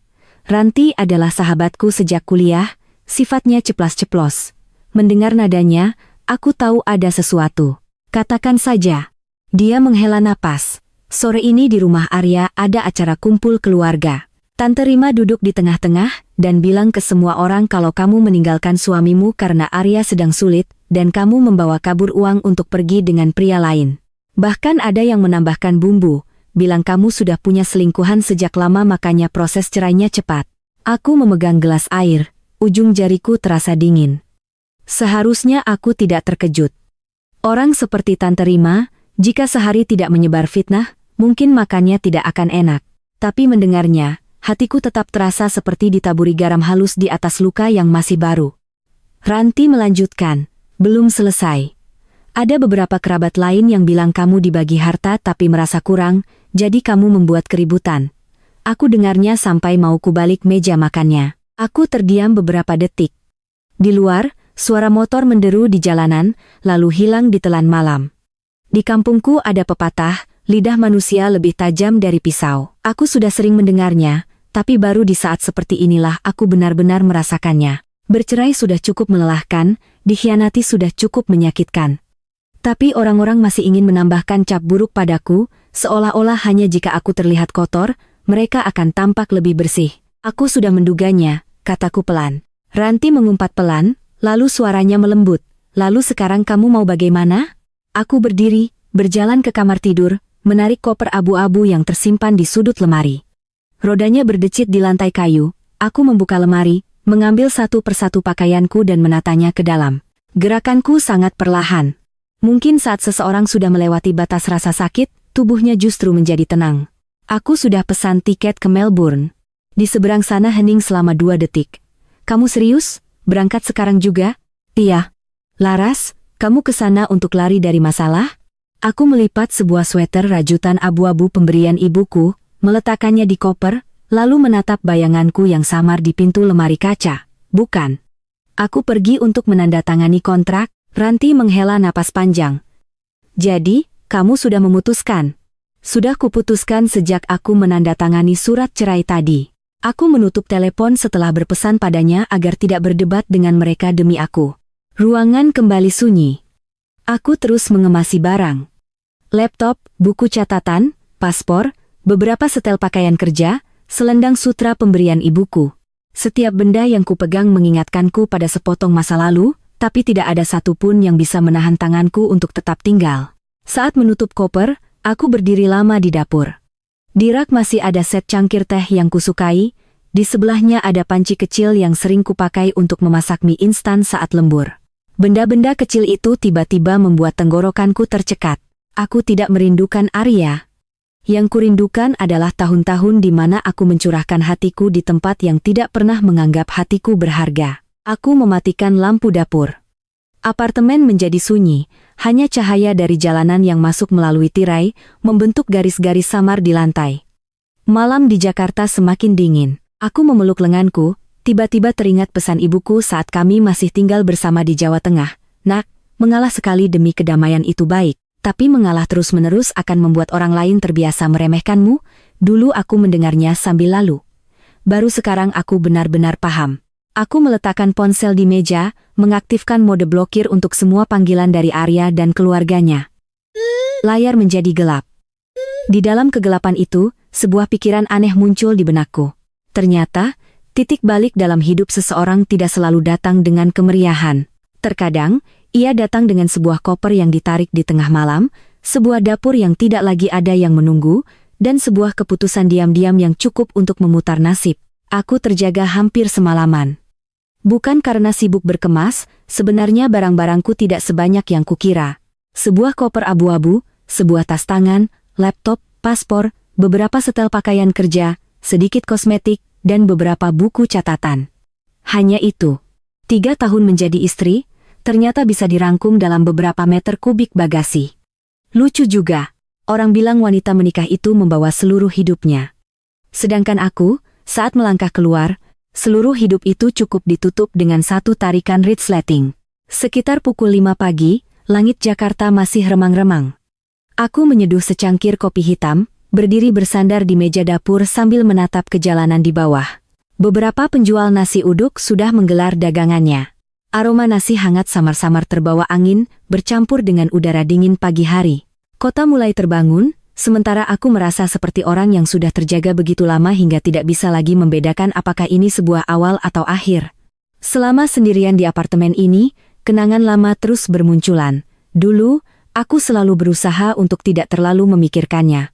Ranti adalah sahabatku sejak kuliah, sifatnya ceplas-ceplos. Mendengar nadanya, aku tahu ada sesuatu. "Katakan saja." Dia menghela napas. "Sore ini di rumah Arya ada acara kumpul keluarga. Tante Rima duduk di tengah-tengah dan bilang ke semua orang kalau kamu meninggalkan suamimu karena Arya sedang sulit dan kamu membawa kabur uang untuk pergi dengan pria lain. Bahkan ada yang menambahkan bumbu, bilang kamu sudah punya selingkuhan sejak lama makanya proses cerainya cepat." Aku memegang gelas air, ujung jariku terasa dingin. Seharusnya aku tidak terkejut. Orang seperti Tante Rima, jika sehari tidak menyebar fitnah, mungkin makannya tidak akan enak. Tapi mendengarnya, hatiku tetap terasa seperti ditaburi garam halus di atas luka yang masih baru. Ranti melanjutkan, "Belum selesai. Ada beberapa kerabat lain yang bilang kamu dibagi harta tapi merasa kurang, jadi kamu membuat keributan." Aku dengarnya sampai mau kubalik meja makannya. Aku terdiam beberapa detik. Di luar, suara motor menderu di jalanan, lalu hilang di telan malam. Di kampungku ada pepatah, lidah manusia lebih tajam dari pisau. Aku sudah sering mendengarnya, tapi baru di saat seperti inilah aku benar-benar merasakannya. Bercerai sudah cukup melelahkan, dikhianati sudah cukup menyakitkan. Tapi orang-orang masih ingin menambahkan cap buruk padaku, seolah-olah hanya jika aku terlihat kotor, mereka akan tampak lebih bersih. "Aku sudah menduganya," kataku pelan. Ranti mengumpat pelan, lalu suaranya melembut. "Lalu sekarang kamu mau bagaimana?" Aku berdiri, berjalan ke kamar tidur, menarik koper abu-abu yang tersimpan di sudut lemari. Rodanya berdecit di lantai kayu, aku membuka lemari, mengambil satu persatu pakaianku dan menatanya ke dalam. Gerakanku sangat perlahan. Mungkin saat seseorang sudah melewati batas rasa sakit, tubuhnya justru menjadi tenang. Aku sudah pesan tiket ke Melbourne. Di seberang sana hening selama 2 detik. "Kamu serius? Berangkat sekarang juga?" "Iya." "Laras, kamu ke sana untuk lari dari masalah?" Aku melipat sebuah sweater rajutan abu-abu pemberian ibuku, meletakkannya di koper, lalu menatap bayanganku yang samar di pintu lemari kaca. "Bukan. Aku pergi untuk menandatangani kontrak." Ranti menghela napas panjang. "Jadi, kamu sudah memutuskan?" "Sudah kuputuskan sejak aku menandatangani surat cerai tadi." Aku menutup telepon setelah berpesan padanya agar tidak berdebat dengan mereka demi aku. Ruangan kembali sunyi. Aku terus mengemasi barang. Laptop, buku catatan, paspor, beberapa setel pakaian kerja, selendang sutra pemberian ibuku. Setiap benda yang kupegang mengingatkanku pada sepotong masa lalu, tapi tidak ada satupun yang bisa menahan tanganku untuk tetap tinggal. Saat menutup koper, aku berdiri lama di dapur. Di rak masih ada set cangkir teh yang kusukai, di sebelahnya ada panci kecil yang sering kupakai untuk memasak mie instan saat lembur. Benda-benda kecil itu tiba-tiba membuat tenggorokanku tercekat. Aku tidak merindukan Arya. Yang kurindukan adalah tahun-tahun di mana aku mencurahkan hatiku di tempat yang tidak pernah menganggap hatiku berharga. Aku mematikan lampu dapur. Apartemen menjadi sunyi, hanya cahaya dari jalanan yang masuk melalui tirai, membentuk garis-garis samar di lantai. Malam di Jakarta semakin dingin. Aku memeluk lenganku, tiba-tiba teringat pesan ibuku saat kami masih tinggal bersama di Jawa Tengah. "Nak, mengalah sekali demi kedamaian itu baik, tapi mengalah terus-menerus akan membuat orang lain terbiasa meremehkanmu." Dulu aku mendengarnya sambil lalu. Baru sekarang aku benar-benar paham. Aku meletakkan ponsel di meja, mengaktifkan mode blokir untuk semua panggilan dari Arya dan keluarganya. Layar menjadi gelap. Di dalam kegelapan itu, sebuah pikiran aneh muncul di benakku. Ternyata, titik balik dalam hidup seseorang tidak selalu datang dengan kemeriahan. Terkadang, ia datang dengan sebuah koper yang ditarik di tengah malam, sebuah dapur yang tidak lagi ada yang menunggu, dan sebuah keputusan diam-diam yang cukup untuk memutar nasib. Aku terjaga hampir semalaman. Bukan karena sibuk berkemas, sebenarnya barang-barangku tidak sebanyak yang kukira. Sebuah koper abu-abu, sebuah tas tangan, laptop, paspor, beberapa setel pakaian kerja, sedikit kosmetik, dan beberapa buku catatan. Hanya itu. 3 tahun menjadi istri, ternyata bisa dirangkum dalam beberapa meter kubik bagasi. Lucu juga. Orang bilang wanita menikah itu membawa seluruh hidupnya. Sedangkan aku, saat melangkah keluar, seluruh hidup itu cukup ditutup dengan satu tarikan resleting. Sekitar pukul 5 pagi, langit Jakarta masih remang-remang. Aku menyeduh secangkir kopi hitam, berdiri bersandar di meja dapur sambil menatap ke jalanan di bawah. Beberapa penjual nasi uduk sudah menggelar dagangannya. Aroma nasi hangat samar-samar terbawa angin, bercampur dengan udara dingin pagi hari. Kota mulai terbangun, sementara aku merasa seperti orang yang sudah terjaga begitu lama hingga tidak bisa lagi membedakan apakah ini sebuah awal atau akhir. Selama sendirian di apartemen ini, kenangan lama terus bermunculan. Dulu, aku selalu berusaha untuk tidak terlalu memikirkannya.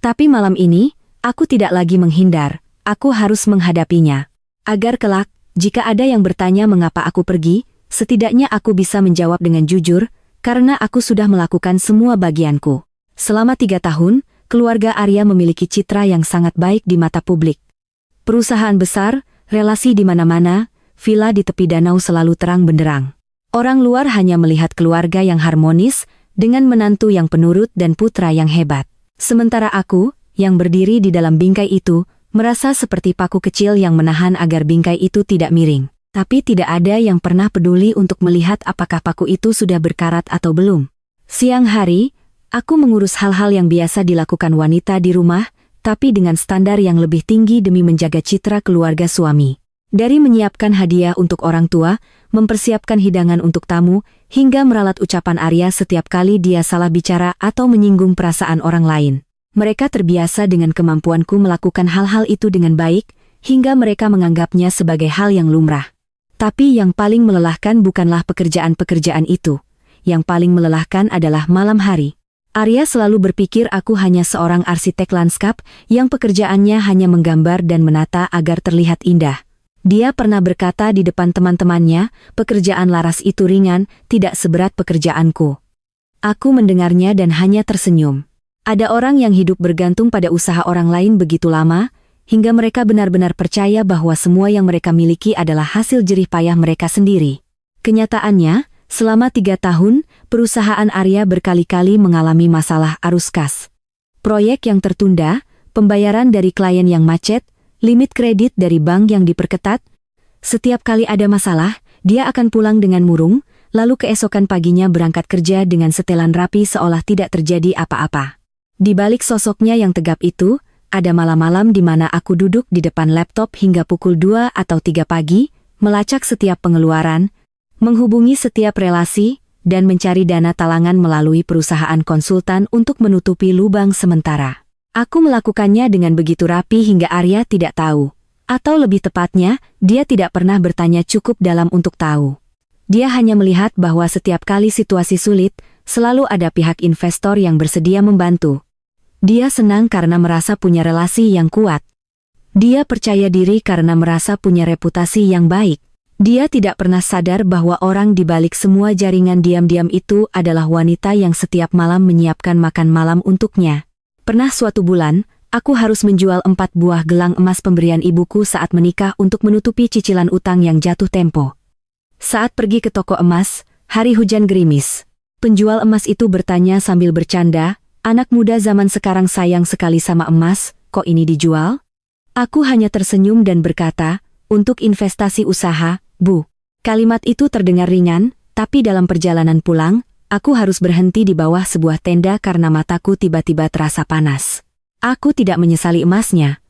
Tapi malam ini, aku tidak lagi menghindar, aku harus menghadapinya. Agar kelak, jika ada yang bertanya mengapa aku pergi, setidaknya aku bisa menjawab dengan jujur, karena aku sudah melakukan semua bagianku. Selama 3 tahun, keluarga Arya memiliki citra yang sangat baik di mata publik. Perusahaan besar, relasi di mana-mana, villa di tepi danau selalu terang benderang. Orang luar hanya melihat keluarga yang harmonis, dengan menantu yang penurut dan putra yang hebat. Sementara aku, yang berdiri di dalam bingkai itu, merasa seperti paku kecil yang menahan agar bingkai itu tidak miring. Tapi tidak ada yang pernah peduli untuk melihat apakah paku itu sudah berkarat atau belum. Siang hari, aku mengurus hal-hal yang biasa dilakukan wanita di rumah, tapi dengan standar yang lebih tinggi demi menjaga citra keluarga suami. Dari menyiapkan hadiah untuk orang tua, mempersiapkan hidangan untuk tamu, hingga meralat ucapan Arya setiap kali dia salah bicara atau menyinggung perasaan orang lain. Mereka terbiasa dengan kemampuanku melakukan hal-hal itu dengan baik, hingga mereka menganggapnya sebagai hal yang lumrah. Tapi yang paling melelahkan bukanlah pekerjaan-pekerjaan itu. Yang paling melelahkan adalah malam hari. Arya selalu berpikir aku hanya seorang arsitek lanskap yang pekerjaannya hanya menggambar dan menata agar terlihat indah. Dia pernah berkata di depan teman-temannya, pekerjaan Laras itu ringan, tidak seberat pekerjaanku. Aku mendengarnya dan hanya tersenyum. Ada orang yang hidup bergantung pada usaha orang lain begitu lama, hingga mereka benar-benar percaya bahwa semua yang mereka miliki adalah hasil jerih payah mereka sendiri. Kenyataannya, selama 3 tahun, perusahaan Arya berkali-kali mengalami masalah arus kas. Proyek yang tertunda, pembayaran dari klien yang macet, limit kredit dari bank yang diperketat. Setiap kali ada masalah, dia akan pulang dengan murung, lalu keesokan paginya berangkat kerja dengan setelan rapi seolah tidak terjadi apa-apa. Di balik sosoknya yang tegap itu, ada malam-malam di mana aku duduk di depan laptop hingga pukul 2 atau 3 pagi, melacak setiap pengeluaran, menghubungi setiap relasi, dan mencari dana talangan melalui perusahaan konsultan untuk menutupi lubang sementara. Aku melakukannya dengan begitu rapi hingga Arya tidak tahu. Atau lebih tepatnya, dia tidak pernah bertanya cukup dalam untuk tahu. Dia hanya melihat bahwa setiap kali situasi sulit, selalu ada pihak investor yang bersedia membantu. Dia senang karena merasa punya relasi yang kuat. Dia percaya diri karena merasa punya reputasi yang baik. Dia tidak pernah sadar bahwa orang di balik semua jaringan diam-diam itu adalah wanita yang setiap malam menyiapkan makan malam untuknya. Pernah suatu bulan, aku harus menjual 4 buah gelang emas pemberian ibuku saat menikah untuk menutupi cicilan utang yang jatuh tempo. Saat pergi ke toko emas, hari hujan gerimis. Penjual emas itu bertanya sambil bercanda, "Anak muda zaman sekarang sayang sekali sama emas, kok ini dijual?" Aku hanya tersenyum dan berkata, "Untuk investasi usaha, Bu." Kalimat itu terdengar ringan, tapi dalam perjalanan pulang, aku harus berhenti di bawah sebuah tenda karena mataku tiba-tiba terasa panas. Aku tidak menyesali emasnya.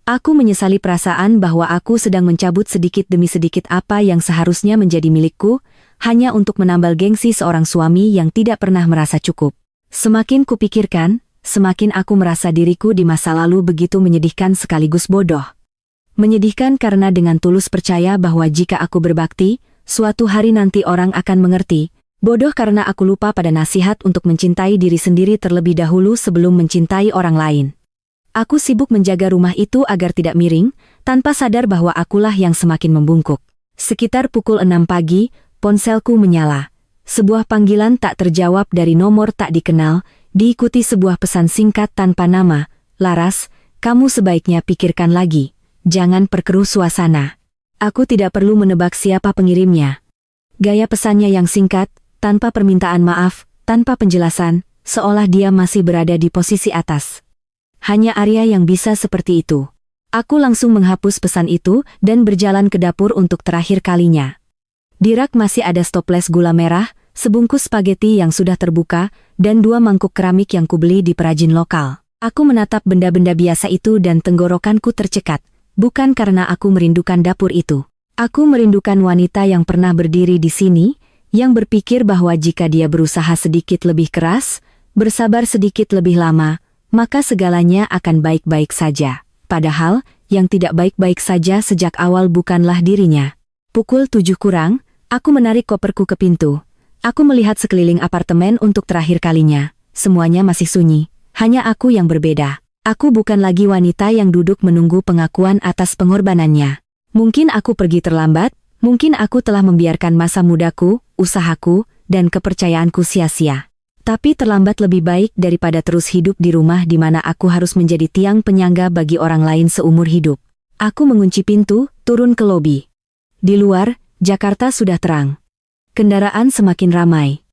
Aku menyesali perasaan bahwa aku sedang mencabut sedikit demi sedikit apa yang seharusnya menjadi milikku, hanya untuk menambal gengsi seorang suami yang tidak pernah merasa cukup. Semakin kupikirkan, semakin aku merasa diriku di masa lalu begitu menyedihkan sekaligus bodoh. Menyedihkan karena dengan tulus percaya bahwa jika aku berbakti, suatu hari nanti orang akan mengerti. Bodoh karena aku lupa pada nasihat untuk mencintai diri sendiri terlebih dahulu sebelum mencintai orang lain. Aku sibuk menjaga rumah itu agar tidak miring, tanpa sadar bahwa akulah yang semakin membungkuk. Sekitar pukul 6 pagi, ponselku menyala. Sebuah panggilan tak terjawab dari nomor tak dikenal, diikuti sebuah pesan singkat tanpa nama, "Laras, kamu sebaiknya pikirkan lagi. Jangan perkeruh suasana." Aku tidak perlu menebak siapa pengirimnya. Gaya pesannya yang singkat, tanpa permintaan maaf, tanpa penjelasan, seolah dia masih berada di posisi atas. Hanya Arya yang bisa seperti itu. Aku langsung menghapus pesan itu dan berjalan ke dapur untuk terakhir kalinya. Di rak masih ada stoples gula merah, sebungkus spaghetti yang sudah terbuka, dan 2 mangkuk keramik yang kubeli di perajin lokal. Aku menatap benda-benda biasa itu dan tenggorokanku tercekat. Bukan karena aku merindukan dapur itu. Aku merindukan wanita yang pernah berdiri di sini, yang berpikir bahwa jika dia berusaha sedikit lebih keras, bersabar sedikit lebih lama, maka segalanya akan baik-baik saja. Padahal, yang tidak baik-baik saja sejak awal bukanlah dirinya. Pukul 7 kurang, aku menarik koperku ke pintu. Aku melihat sekeliling apartemen untuk terakhir kalinya. Semuanya masih sunyi, hanya aku yang berbeda. Aku bukan lagi wanita yang duduk menunggu pengakuan atas pengorbanannya. Mungkin aku pergi terlambat, mungkin aku telah membiarkan masa mudaku, usahaku, dan kepercayaanku sia-sia. Tapi terlambat lebih baik daripada terus hidup di rumah di mana aku harus menjadi tiang penyangga bagi orang lain seumur hidup. Aku mengunci pintu, turun ke lobi. Di luar, Jakarta sudah terang. Kendaraan semakin ramai.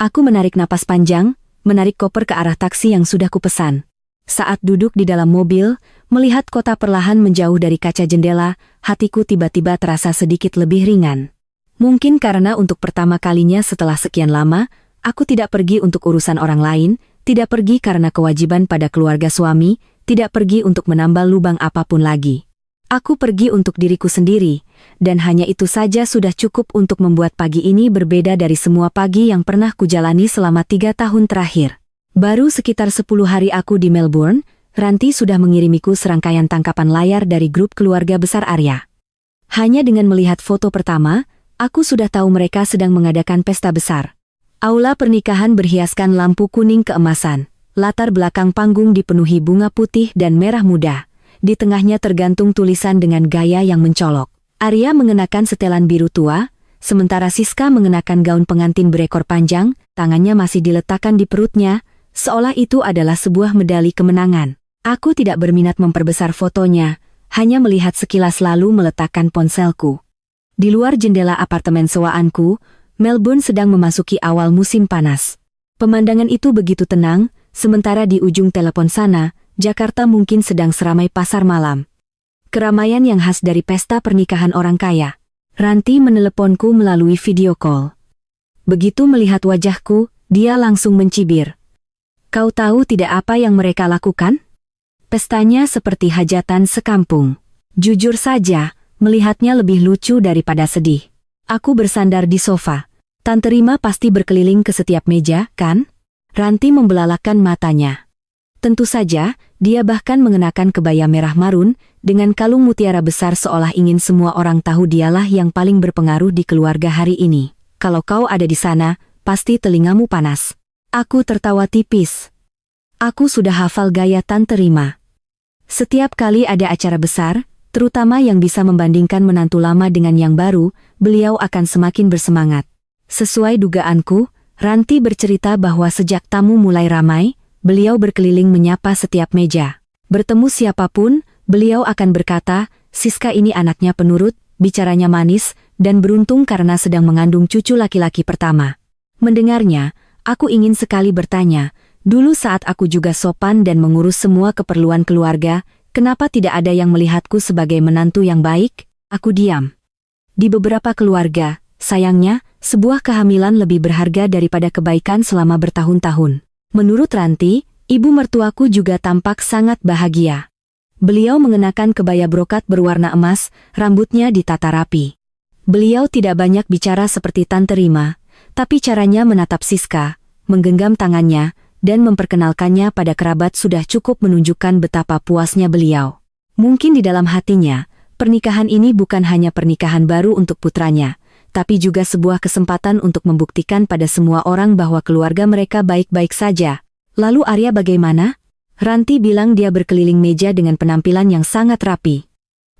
Aku menarik napas panjang, menarik koper ke arah taksi yang sudah kupesan. Saat duduk di dalam mobil, melihat kota perlahan menjauh dari kaca jendela, hatiku tiba-tiba terasa sedikit lebih ringan. Mungkin karena untuk pertama kalinya setelah sekian lama, aku tidak pergi untuk urusan orang lain, tidak pergi karena kewajiban pada keluarga suami, tidak pergi untuk menambal lubang apapun lagi. Aku pergi untuk diriku sendiri, dan hanya itu saja sudah cukup untuk membuat pagi ini berbeda dari semua pagi yang pernah kujalani selama 3 tahun terakhir. Baru sekitar 10 hari aku di Melbourne, Ranti sudah mengirimiku serangkaian tangkapan layar dari grup keluarga besar Arya. Hanya dengan melihat foto pertama, aku sudah tahu mereka sedang mengadakan pesta besar. Aula pernikahan berhiaskan lampu kuning keemasan, latar belakang panggung dipenuhi bunga putih dan merah muda. Di tengahnya tergantung tulisan dengan gaya yang mencolok. Arya mengenakan setelan biru tua, sementara Siska mengenakan gaun pengantin berekor panjang, tangannya masih diletakkan di perutnya, seolah itu adalah sebuah medali kemenangan. Aku tidak berminat memperbesar fotonya, hanya melihat sekilas lalu meletakkan ponselku. Di luar jendela apartemen sewaanku, Melbourne sedang memasuki awal musim panas. Pemandangan itu begitu tenang, sementara di ujung telepon sana, Jakarta mungkin sedang seramai pasar malam. Keramaian yang khas dari pesta pernikahan orang kaya. Ranti meneleponku melalui video call. Begitu melihat wajahku, dia langsung mencibir. Kau tahu tidak apa yang mereka lakukan? Pestanya seperti hajatan sekampung. Jujur saja, melihatnya lebih lucu daripada sedih. Aku bersandar di sofa. Tante Rima pasti berkeliling ke setiap meja, kan? Ranti membelalakan matanya. Tentu saja, dia bahkan mengenakan kebaya merah marun, dengan kalung mutiara besar seolah ingin semua orang tahu dialah yang paling berpengaruh di keluarga hari ini. Kalau kau ada di sana, pasti telingamu panas. Aku tertawa tipis. Aku sudah hafal gaya Tante Rima. Setiap kali ada acara besar, terutama yang bisa membandingkan menantu lama dengan yang baru, beliau akan semakin bersemangat. Sesuai dugaanku, Ranti bercerita bahwa sejak tamu mulai ramai, beliau berkeliling menyapa setiap meja. Bertemu siapapun, beliau akan berkata, Siska ini anaknya penurut, bicaranya manis, dan beruntung karena sedang mengandung cucu laki-laki pertama. Mendengarnya, aku ingin sekali bertanya, dulu saat aku juga sopan dan mengurus semua keperluan keluarga, kenapa tidak ada yang melihatku sebagai menantu yang baik? Aku diam. Di beberapa keluarga, sayangnya, sebuah kehamilan lebih berharga daripada kebaikan selama bertahun-tahun. Menurut Ranti, ibu mertuaku juga tampak sangat bahagia. Beliau mengenakan kebaya brokat berwarna emas, rambutnya ditata rapi. Beliau tidak banyak bicara seperti Tante Rima, tapi caranya menatap Siska, menggenggam tangannya, dan memperkenalkannya pada kerabat sudah cukup menunjukkan betapa puasnya beliau. Mungkin di dalam hatinya, pernikahan ini bukan hanya pernikahan baru untuk putranya, tapi juga sebuah kesempatan untuk membuktikan pada semua orang bahwa keluarga mereka baik-baik saja. Lalu Arya bagaimana? Ranti bilang dia berkeliling meja dengan penampilan yang sangat rapi.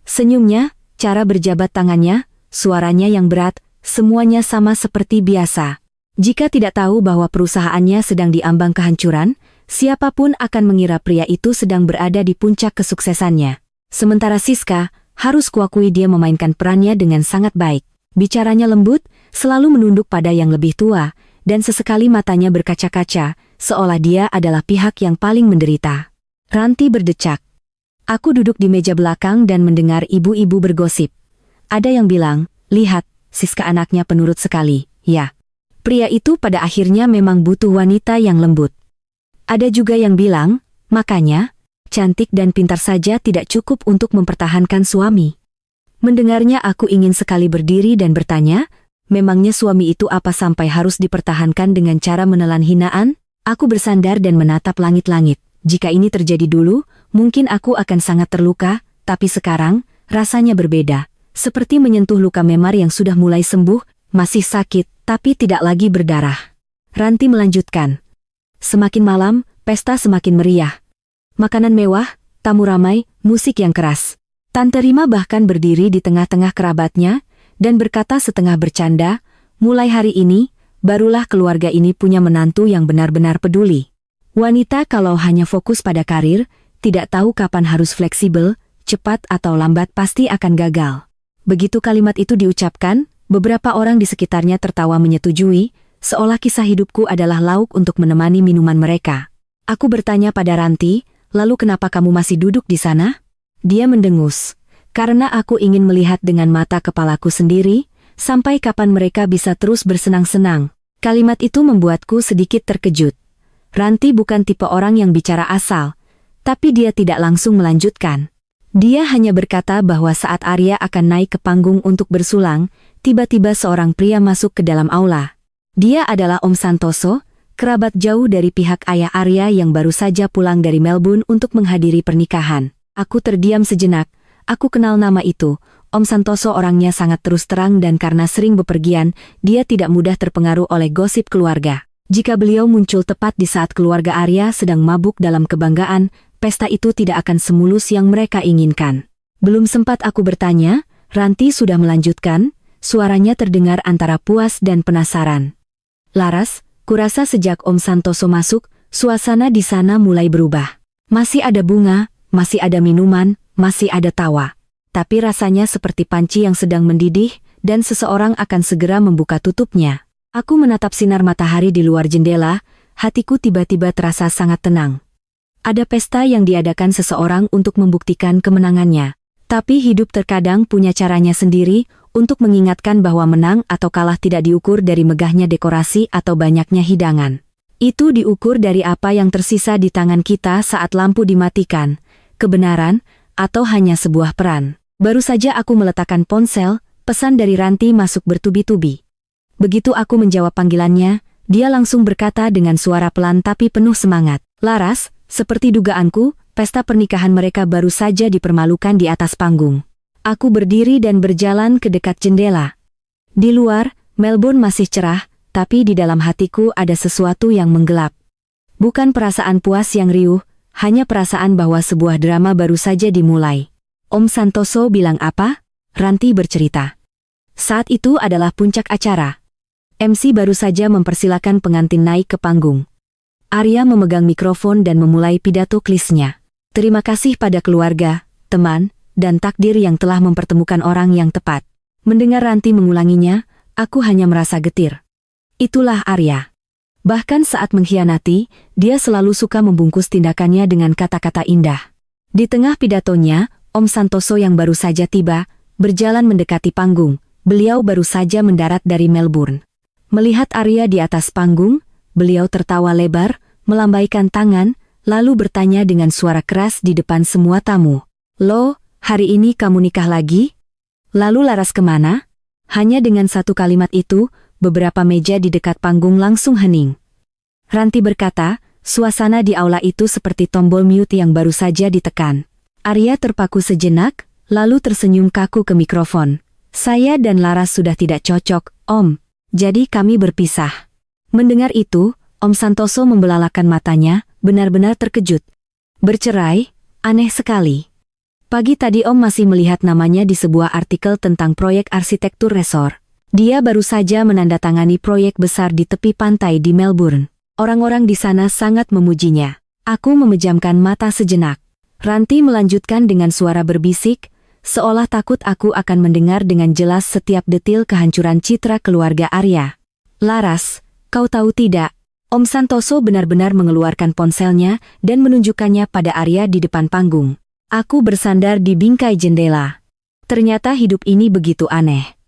Senyumnya, cara berjabat tangannya, suaranya yang berat, semuanya sama seperti biasa. Jika tidak tahu bahwa perusahaannya sedang diambang kehancuran, siapapun akan mengira pria itu sedang berada di puncak kesuksesannya. Sementara Siska, Harus kuakui dia memainkan perannya dengan sangat baik. Bicaranya lembut, selalu menunduk pada yang lebih tua, dan sesekali matanya berkaca-kaca, seolah dia adalah pihak yang paling menderita. Ranti berdecak. Aku duduk di meja belakang dan mendengar ibu-ibu bergosip. Ada yang bilang, lihat, Siska anaknya penurut sekali, ya. Pria itu pada akhirnya memang butuh wanita yang lembut. Ada juga yang bilang, makanya, cantik dan pintar saja tidak cukup untuk mempertahankan suami. Mendengarnya aku ingin sekali berdiri dan bertanya, memangnya suami itu apa sampai harus dipertahankan dengan cara menelan hinaan? Aku bersandar dan menatap langit-langit. Jika ini terjadi dulu, mungkin aku akan sangat terluka, tapi sekarang, rasanya berbeda. Seperti menyentuh luka memar yang sudah mulai sembuh, masih sakit, tapi tidak lagi berdarah. Ranti melanjutkan. Semakin malam, pesta semakin meriah. Makanan mewah, tamu ramai, musik yang keras. Tante Rima bahkan berdiri di tengah-tengah kerabatnya, dan berkata setengah bercanda, mulai hari ini, barulah keluarga ini punya menantu yang benar-benar peduli. Wanita kalau hanya fokus pada karir, tidak tahu kapan harus fleksibel, cepat atau lambat pasti akan gagal. Begitu kalimat itu diucapkan, beberapa orang di sekitarnya tertawa menyetujui, seolah kisah hidupku adalah lauk untuk menemani minuman mereka. Aku bertanya pada Ranti, lalu kenapa kamu masih duduk di sana? Dia mendengus. Karena aku ingin melihat dengan mata kepalaku sendiri, sampai kapan mereka bisa terus bersenang-senang. Kalimat itu membuatku sedikit terkejut. Ranti bukan tipe orang yang bicara asal, tapi dia tidak langsung melanjutkan. Dia hanya berkata bahwa saat Arya akan naik ke panggung untuk bersulang, tiba-tiba seorang pria masuk ke dalam aula. Dia adalah Om Santoso, kerabat jauh dari pihak ayah Arya yang baru saja pulang dari Melbourne untuk menghadiri pernikahan. Aku terdiam sejenak, aku kenal nama itu. Om Santoso orangnya sangat terus terang dan karena sering bepergian, dia tidak mudah terpengaruh oleh gosip keluarga. Jika beliau muncul tepat di saat keluarga Arya sedang mabuk dalam kebanggaan, pesta itu tidak akan semulus yang mereka inginkan. Belum sempat aku bertanya, Ranti sudah melanjutkan, suaranya terdengar antara puas dan penasaran. Laras, kurasa sejak Om Santoso masuk, suasana di sana mulai berubah. Masih ada bunga, masih ada minuman, masih ada tawa. Tapi rasanya seperti panci yang sedang mendidih, dan seseorang akan segera membuka tutupnya. Aku menatap sinar matahari di luar jendela, hatiku tiba-tiba terasa sangat tenang. Ada pesta yang diadakan seseorang untuk membuktikan kemenangannya. Tapi hidup terkadang punya caranya sendiri, untuk mengingatkan bahwa menang atau kalah tidak diukur dari megahnya dekorasi atau banyaknya hidangan. Itu diukur dari apa yang tersisa di tangan kita saat lampu dimatikan, kebenaran, atau hanya sebuah peran. Baru saja aku meletakkan ponsel, pesan dari Ranti masuk bertubi-tubi. Begitu aku menjawab panggilannya, dia langsung berkata dengan suara pelan tapi penuh semangat. Laras, seperti dugaanku, pesta pernikahan mereka baru saja dipermalukan di atas panggung. Aku berdiri dan berjalan ke dekat jendela. Di luar, Melbourne masih cerah, tapi di dalam hatiku ada sesuatu yang menggelap. Bukan perasaan puas yang riuh, hanya perasaan bahwa sebuah drama baru saja dimulai. Om Santoso bilang apa? Ranti bercerita. Saat itu adalah puncak acara. MC baru saja mempersilakan pengantin naik ke panggung. Arya memegang mikrofon dan memulai pidato klisnya. Terima kasih pada keluarga, teman, dan takdir yang telah mempertemukan orang yang tepat. Mendengar Ranti mengulanginya, aku hanya merasa getir. Itulah Arya. Bahkan saat mengkhianati, dia selalu suka membungkus tindakannya dengan kata-kata indah. Di tengah pidatonya, Om Santoso yang baru saja tiba, berjalan mendekati panggung. Beliau baru saja mendarat dari Melbourne. Melihat Arya di atas panggung, beliau tertawa lebar, melambaikan tangan, lalu bertanya dengan suara keras di depan semua tamu. Loh, hari ini kamu nikah lagi? Lalu Laras kemana? Hanya dengan satu kalimat itu, beberapa meja di dekat panggung langsung hening. Ranti berkata, suasana di aula itu seperti tombol mute yang baru saja ditekan. Arya terpaku sejenak, lalu tersenyum kaku ke mikrofon. Saya dan Laras sudah tidak cocok, Om. Jadi kami berpisah. Mendengar itu, Om Santoso membelalakan matanya, benar-benar terkejut. Bercerai? Aneh sekali. Pagi tadi Om masih melihat namanya di sebuah artikel tentang proyek arsitektur resor. Dia baru saja menandatangani proyek besar di tepi pantai di Melbourne. Orang-orang di sana sangat memujinya. Aku memejamkan mata sejenak. Ranti melanjutkan dengan suara berbisik, seolah takut aku akan mendengar dengan jelas setiap detil kehancuran citra keluarga Arya. Laras, kau tahu tidak? Om Santoso benar-benar mengeluarkan ponselnya dan menunjukkannya pada Arya di depan panggung. Aku bersandar di bingkai jendela. Ternyata hidup ini begitu aneh.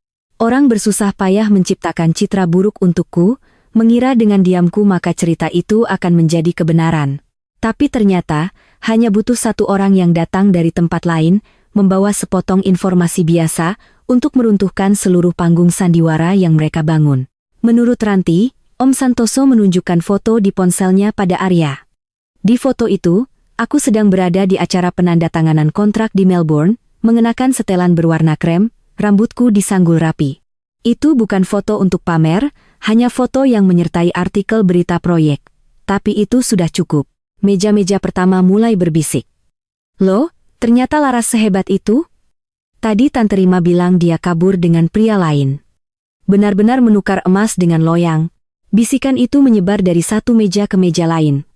Orang bersusah payah menciptakan citra buruk untukku, mengira dengan diamku maka cerita itu akan menjadi kebenaran. Tapi ternyata, hanya butuh satu orang yang datang dari tempat lain, membawa sepotong informasi biasa, untuk meruntuhkan seluruh panggung sandiwara yang mereka bangun. Menurut Ranti, Om Santoso menunjukkan foto di ponselnya pada Arya. Di foto itu, aku sedang berada di acara penandatanganan kontrak di Melbourne, mengenakan setelan berwarna krem, rambutku disanggul rapi. Itu bukan foto untuk pamer, hanya foto yang menyertai artikel berita proyek. Tapi itu sudah cukup. Meja-meja pertama mulai berbisik. Loh, ternyata Laras sehebat itu? Tadi Tante Rima bilang dia kabur dengan pria lain. Benar-benar menukar emas dengan loyang. Bisikan itu menyebar dari satu meja ke meja lain.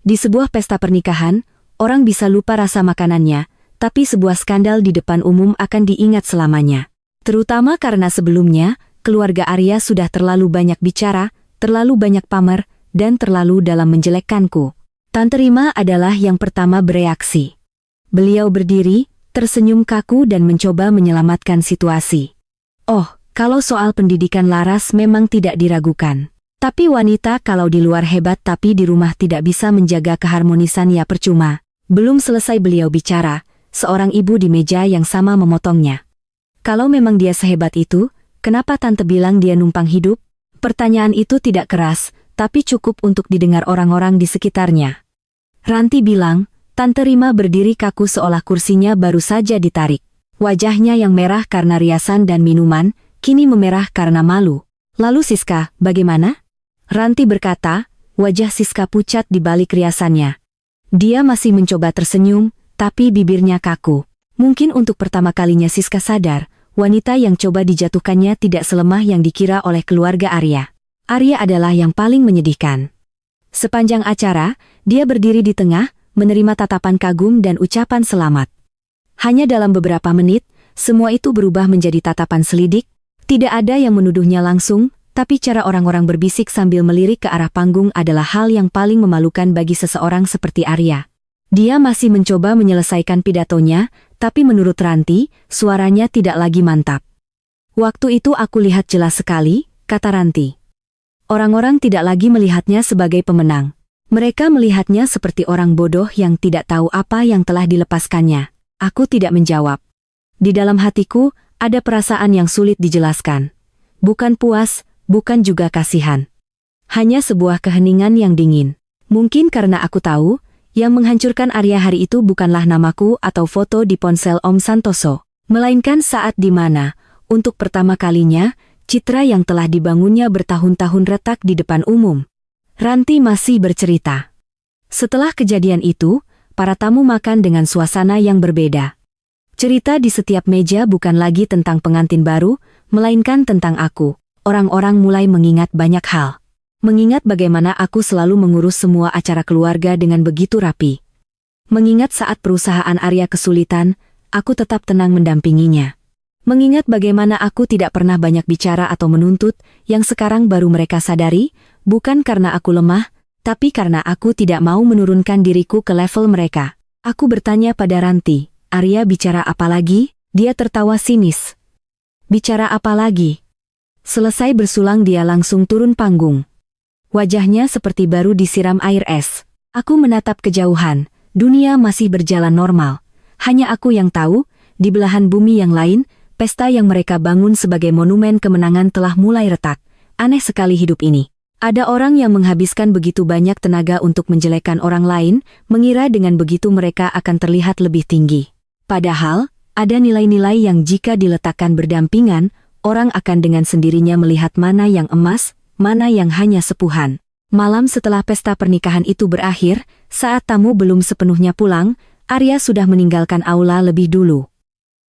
Di sebuah pesta pernikahan, orang bisa lupa rasa makanannya, tapi sebuah skandal di depan umum akan diingat selamanya. Terutama karena sebelumnya, keluarga Arya sudah terlalu banyak bicara, terlalu banyak pamer, dan terlalu dalam menjelekkanku. Tante Rima adalah yang pertama bereaksi. Beliau berdiri, tersenyum kaku dan mencoba menyelamatkan situasi. Oh, kalau soal pendidikan Laras memang tidak diragukan. Tapi wanita kalau di luar hebat tapi di rumah tidak bisa menjaga keharmonisan ya percuma. Belum selesai beliau bicara, seorang ibu di meja yang sama memotongnya. Kalau memang dia sehebat itu, kenapa Tante bilang dia numpang hidup? Pertanyaan itu tidak keras, tapi cukup untuk didengar orang-orang di sekitarnya. Ranti bilang, Tante Rima berdiri kaku seolah kursinya baru saja ditarik. Wajahnya yang merah karena riasan dan minuman, kini memerah karena malu. Lalu Siska, bagaimana? Ranti berkata, wajah Siska pucat di balik riasannya. Dia masih mencoba tersenyum, tapi bibirnya kaku. Mungkin untuk pertama kalinya Siska sadar, wanita yang coba dijatuhkannya tidak selemah yang dikira oleh keluarga Arya. Arya adalah yang paling menyedihkan. Sepanjang acara, dia berdiri di tengah, menerima tatapan kagum dan ucapan selamat. Hanya dalam beberapa menit, semua itu berubah menjadi tatapan selidik. Tidak ada yang menuduhnya langsung, tapi cara orang-orang berbisik sambil melirik ke arah panggung adalah hal yang paling memalukan bagi seseorang seperti Arya. Dia masih mencoba menyelesaikan pidatonya, tapi menurut Ranti, suaranya tidak lagi mantap. Waktu itu aku lihat jelas sekali, kata Ranti. Orang-orang tidak lagi melihatnya sebagai pemenang. Mereka melihatnya seperti orang bodoh yang tidak tahu apa yang telah dilepaskannya. Aku tidak menjawab. Di dalam hatiku, ada perasaan yang sulit dijelaskan. Bukan puas, bukan juga kasihan. Hanya sebuah keheningan yang dingin. Mungkin karena aku tahu, yang menghancurkan Arya hari itu bukanlah namaku atau foto di ponsel Om Santoso. Melainkan saat di mana, untuk pertama kalinya, citra yang telah dibangunnya bertahun-tahun retak di depan umum. Ranti masih bercerita. Setelah kejadian itu, para tamu makan dengan suasana yang berbeda. Cerita di setiap meja bukan lagi tentang pengantin baru, melainkan tentang aku. Orang-orang mulai mengingat banyak hal. Mengingat bagaimana aku selalu mengurus semua acara keluarga dengan begitu rapi. Mengingat saat perusahaan Arya kesulitan, aku tetap tenang mendampinginya. Mengingat bagaimana aku tidak pernah banyak bicara atau menuntut, yang sekarang baru mereka sadari, bukan karena aku lemah, tapi karena aku tidak mau menurunkan diriku ke level mereka. Aku bertanya pada Ranti, Arya bicara apa lagi? Dia tertawa sinis. Bicara apa lagi? Selesai bersulang dia langsung turun panggung. Wajahnya seperti baru disiram air es. Aku menatap kejauhan, dunia masih berjalan normal. Hanya aku yang tahu, di belahan bumi yang lain, pesta yang mereka bangun sebagai monumen kemenangan telah mulai retak. Aneh sekali hidup ini. Ada orang yang menghabiskan begitu banyak tenaga untuk menjelekkan orang lain, mengira dengan begitu mereka akan terlihat lebih tinggi. Padahal, ada nilai-nilai yang jika diletakkan berdampingan, orang akan dengan sendirinya melihat mana yang emas, mana yang hanya sepuhan. Malam setelah pesta pernikahan itu berakhir, saat tamu belum sepenuhnya pulang, Arya sudah meninggalkan aula lebih dulu.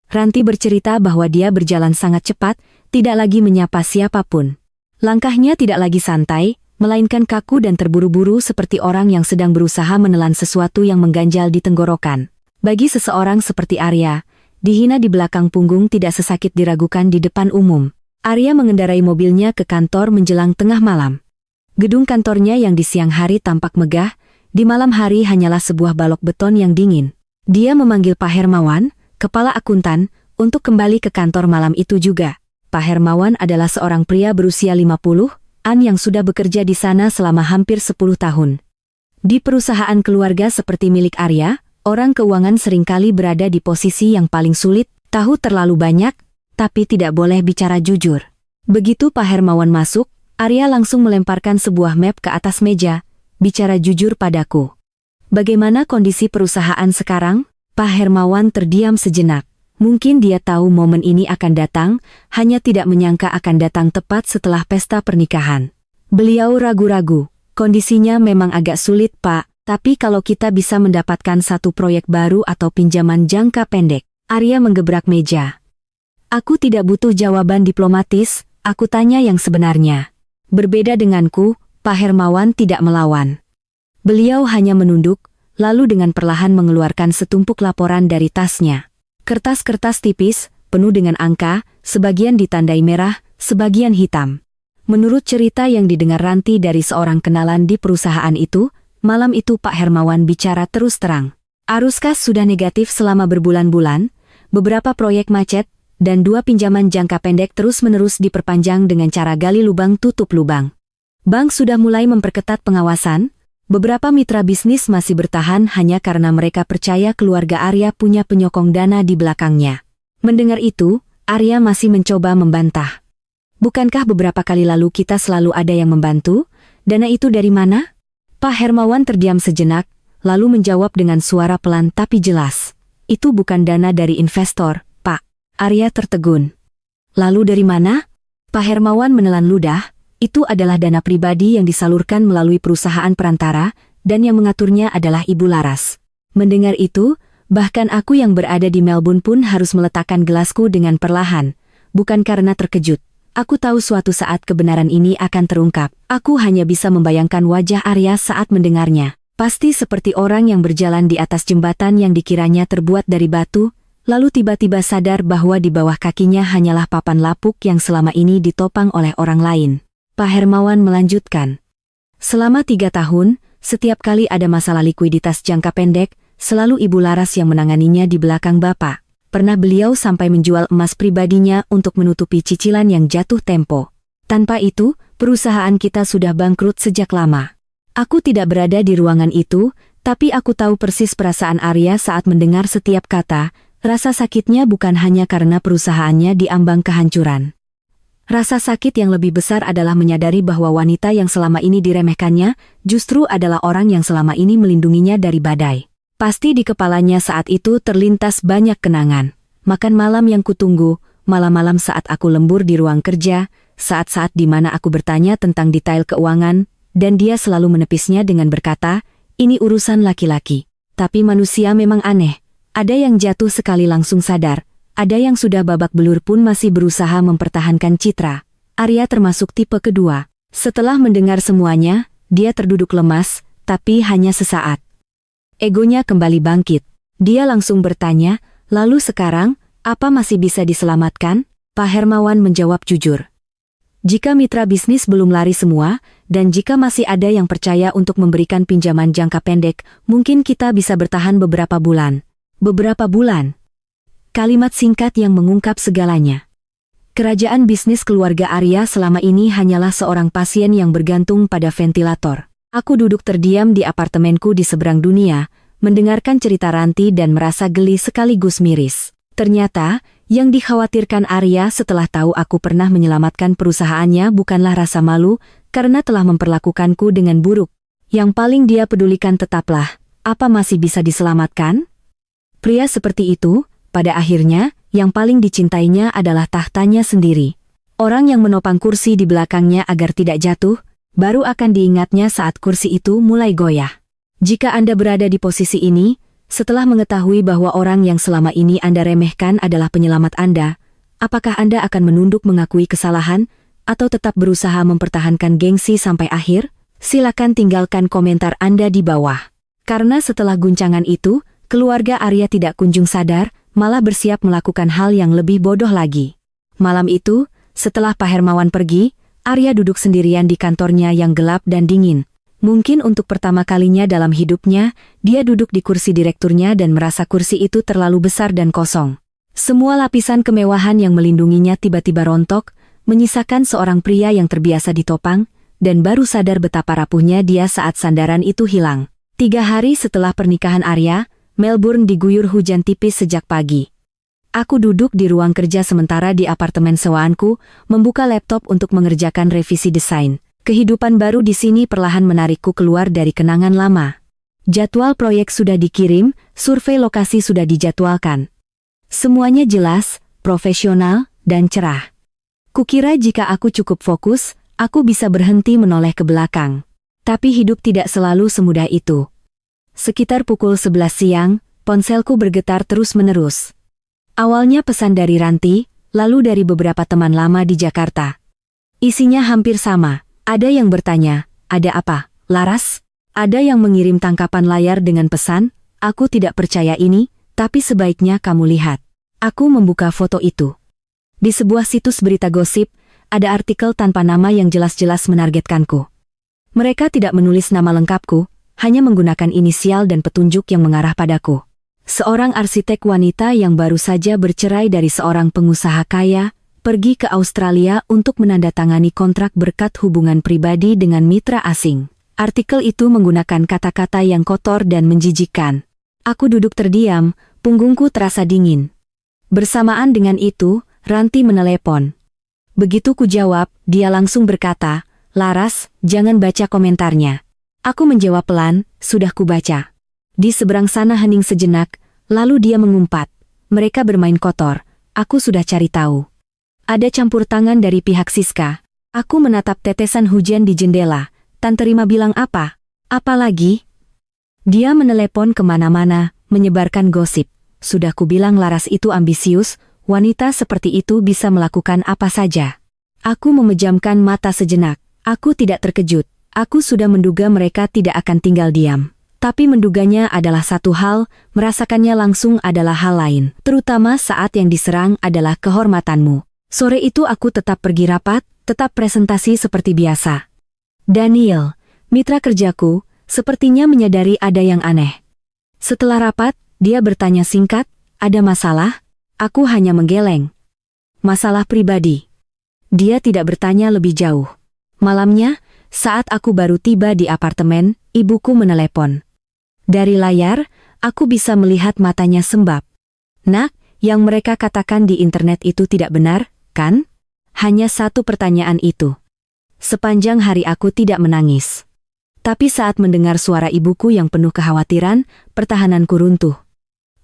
Ranti bercerita bahwa dia berjalan sangat cepat, tidak lagi menyapa siapapun. Langkahnya tidak lagi santai, melainkan kaku dan terburu-buru seperti orang yang sedang berusaha menelan sesuatu yang mengganjal di tenggorokan. Bagi seseorang seperti Arya, dihina di belakang punggung tidak sesakit diragukan di depan umum. Arya mengendarai mobilnya ke kantor menjelang tengah malam. Gedung kantornya yang di siang hari tampak megah, di malam hari hanyalah sebuah balok beton yang dingin. Dia memanggil Pak Hermawan, kepala akuntan, untuk kembali ke kantor malam itu juga. Pak Hermawan adalah seorang pria berusia 50-an yang sudah bekerja di sana selama hampir 10 tahun. Di perusahaan keluarga seperti milik Arya, orang keuangan seringkali berada di posisi yang paling sulit, tahu terlalu banyak, tapi tidak boleh bicara jujur. Begitu Pak Hermawan masuk, Arya langsung melemparkan sebuah map ke atas meja, bicara jujur padaku. Bagaimana kondisi perusahaan sekarang? Pak Hermawan terdiam sejenak. Mungkin dia tahu momen ini akan datang, hanya tidak menyangka akan datang tepat setelah pesta pernikahan. Beliau ragu-ragu. Kondisinya memang agak sulit, Pak, tapi kalau kita bisa mendapatkan satu proyek baru atau pinjaman jangka pendek. Arya menggebrak meja. Aku tidak butuh jawaban diplomatis, aku tanya yang sebenarnya. Berbeda denganku, Pak Hermawan tidak melawan. Beliau hanya menunduk, lalu dengan perlahan mengeluarkan setumpuk laporan dari tasnya. Kertas-kertas tipis, penuh dengan angka, sebagian ditandai merah, sebagian hitam. Menurut cerita yang didengar Ranti dari seorang kenalan di perusahaan itu, malam itu Pak Hermawan bicara terus terang. Arus kas sudah negatif selama berbulan-bulan, beberapa proyek macet, dan 2 pinjaman jangka pendek terus-menerus diperpanjang dengan cara gali lubang tutup lubang. Bank sudah mulai memperketat pengawasan, beberapa mitra bisnis masih bertahan hanya karena mereka percaya keluarga Arya punya penyokong dana di belakangnya. Mendengar itu, Arya masih mencoba membantah. Bukankah beberapa kali lalu kita selalu ada yang membantu? Dana itu dari mana? Pak Hermawan terdiam sejenak, lalu menjawab dengan suara pelan tapi jelas. Itu bukan dana dari investor, Pak. Arya tertegun. Lalu dari mana? Pak Hermawan menelan ludah. Itu adalah dana pribadi yang disalurkan melalui perusahaan perantara, dan yang mengaturnya adalah Ibu Laras. Mendengar itu, bahkan aku yang berada di Melbourne pun harus meletakkan gelasku dengan perlahan. Bukan karena terkejut. Aku tahu suatu saat kebenaran ini akan terungkap. Aku hanya bisa membayangkan wajah Arya saat mendengarnya. Pasti seperti orang yang berjalan di atas jembatan yang dikiranya terbuat dari batu, lalu tiba-tiba sadar bahwa di bawah kakinya hanyalah papan lapuk yang selama ini ditopang oleh orang lain. Pak Hermawan melanjutkan. Selama 3 tahun, setiap kali ada masalah likuiditas jangka pendek, selalu Ibu Laras yang menanganinya di belakang Bapak. Pernah beliau sampai menjual emas pribadinya untuk menutupi cicilan yang jatuh tempo. Tanpa itu, perusahaan kita sudah bangkrut sejak lama. Aku tidak berada di ruangan itu, tapi aku tahu persis perasaan Arya saat mendengar setiap kata. Rasa sakitnya bukan hanya karena perusahaannya diambang kehancuran. Rasa sakit yang lebih besar adalah menyadari bahwa wanita yang selama ini diremehkannya, justru adalah orang yang selama ini melindunginya dari badai. Pasti di kepalanya saat itu terlintas banyak kenangan. Makan malam yang kutunggu, malam-malam saat aku lembur di ruang kerja, saat-saat di mana aku bertanya tentang detail keuangan, dan dia selalu menepisnya dengan berkata, ini urusan laki-laki. Tapi manusia memang aneh. Ada yang jatuh sekali langsung sadar, ada yang sudah babak belur pun masih berusaha mempertahankan citra. Arya termasuk tipe kedua. Setelah mendengar semuanya, dia terduduk lemas, tapi hanya sesaat. Egonya kembali bangkit. Dia langsung bertanya, lalu sekarang, apa masih bisa diselamatkan? Pak Hermawan menjawab jujur. Jika mitra bisnis belum lari semua, dan jika masih ada yang percaya untuk memberikan pinjaman jangka pendek, mungkin kita bisa bertahan beberapa bulan. Beberapa bulan. Kalimat singkat yang mengungkap segalanya. Kerajaan bisnis keluarga Arya selama ini hanyalah seorang pasien yang bergantung pada ventilator. Aku duduk terdiam di apartemenku di seberang dunia, mendengarkan cerita Ranti dan merasa geli sekaligus miris. Ternyata, yang dikhawatirkan Arya setelah tahu aku pernah menyelamatkan perusahaannya bukanlah rasa malu, karena telah memperlakukanku dengan buruk. Yang paling dia pedulikan tetaplah, apa masih bisa diselamatkan? Pria seperti itu, pada akhirnya, yang paling dicintainya adalah tahtanya sendiri. Orang yang menopang kursi di belakangnya agar tidak jatuh, baru akan diingatnya saat kursi itu mulai goyah. Jika Anda berada di posisi ini, setelah mengetahui bahwa orang yang selama ini Anda remehkan adalah penyelamat Anda, apakah Anda akan menunduk mengakui kesalahan, atau tetap berusaha mempertahankan gengsi sampai akhir? Silakan tinggalkan komentar Anda di bawah. Karena setelah guncangan itu, keluarga Arya tidak kunjung sadar malah bersiap melakukan hal yang lebih bodoh lagi. Malam itu, setelah Pak Hermawan pergi, Arya duduk sendirian di kantornya yang gelap dan dingin. Mungkin untuk pertama kalinya dalam hidupnya, dia duduk di kursi direkturnya dan merasa kursi itu terlalu besar dan kosong. Semua lapisan kemewahan yang melindunginya tiba-tiba rontok, menyisakan seorang pria yang terbiasa ditopang, dan baru sadar betapa rapuhnya dia saat sandaran itu hilang. 3 hari setelah pernikahan Arya, Melbourne diguyur hujan tipis sejak pagi. Aku duduk di ruang kerja sementara di apartemen sewaanku, membuka laptop untuk mengerjakan revisi desain. Kehidupan baru di sini perlahan menarikku keluar dari kenangan lama. Jadwal proyek sudah dikirim, survei lokasi sudah dijadwalkan. Semuanya jelas, profesional, dan cerah. Kukira jika aku cukup fokus, aku bisa berhenti menoleh ke belakang. Tapi hidup tidak selalu semudah itu. Sekitar pukul 11 siang, ponselku bergetar terus-menerus. Awalnya pesan dari Ranti, lalu dari beberapa teman lama di Jakarta. Isinya hampir sama. Ada yang bertanya, ada apa, Laras? Ada yang mengirim tangkapan layar dengan pesan, aku tidak percaya ini, tapi sebaiknya kamu lihat. Aku membuka foto itu. Di sebuah situs berita gosip, ada artikel tanpa nama yang jelas-jelas menargetkanku. Mereka tidak menulis nama lengkapku, hanya menggunakan inisial dan petunjuk yang mengarah padaku. Seorang arsitek wanita yang baru saja bercerai dari seorang pengusaha kaya, pergi ke Australia untuk menandatangani kontrak berkat hubungan pribadi dengan mitra asing. Artikel itu menggunakan kata-kata yang kotor dan menjijikkan. Aku duduk terdiam, punggungku terasa dingin. Bersamaan dengan itu, Ranti menelepon. Begitu ku jawab, dia langsung berkata, Laras, jangan baca komentarnya. Aku menjawab pelan, sudah ku baca. Di seberang sana hening sejenak, lalu dia mengumpat. Mereka bermain kotor, aku sudah cari tahu. Ada campur tangan dari pihak Siska. Aku menatap tetesan hujan di jendela. Tante Rima bilang apa? Apa lagi? Dia menelepon kemana-mana, menyebarkan gosip. Sudah ku bilang Laras itu ambisius, wanita seperti itu bisa melakukan apa saja. Aku memejamkan mata sejenak. Aku tidak terkejut. Aku sudah menduga mereka tidak akan tinggal diam. Tapi menduganya adalah satu hal, merasakannya langsung adalah hal lain. Terutama saat yang diserang adalah kehormatanmu. Sore itu aku tetap pergi rapat, tetap presentasi seperti biasa. Daniel, mitra kerjaku, sepertinya menyadari ada yang aneh. Setelah rapat, dia bertanya singkat, ada masalah? Aku hanya menggeleng. Masalah pribadi. Dia tidak bertanya lebih jauh. Malamnya, saat aku baru tiba di apartemen, ibuku menelepon. Dari layar, aku bisa melihat matanya sembab. Nak, yang mereka katakan di internet itu tidak benar, kan? Hanya satu pertanyaan itu. Sepanjang hari aku tidak menangis. Tapi saat mendengar suara ibuku yang penuh kekhawatiran, pertahananku runtuh.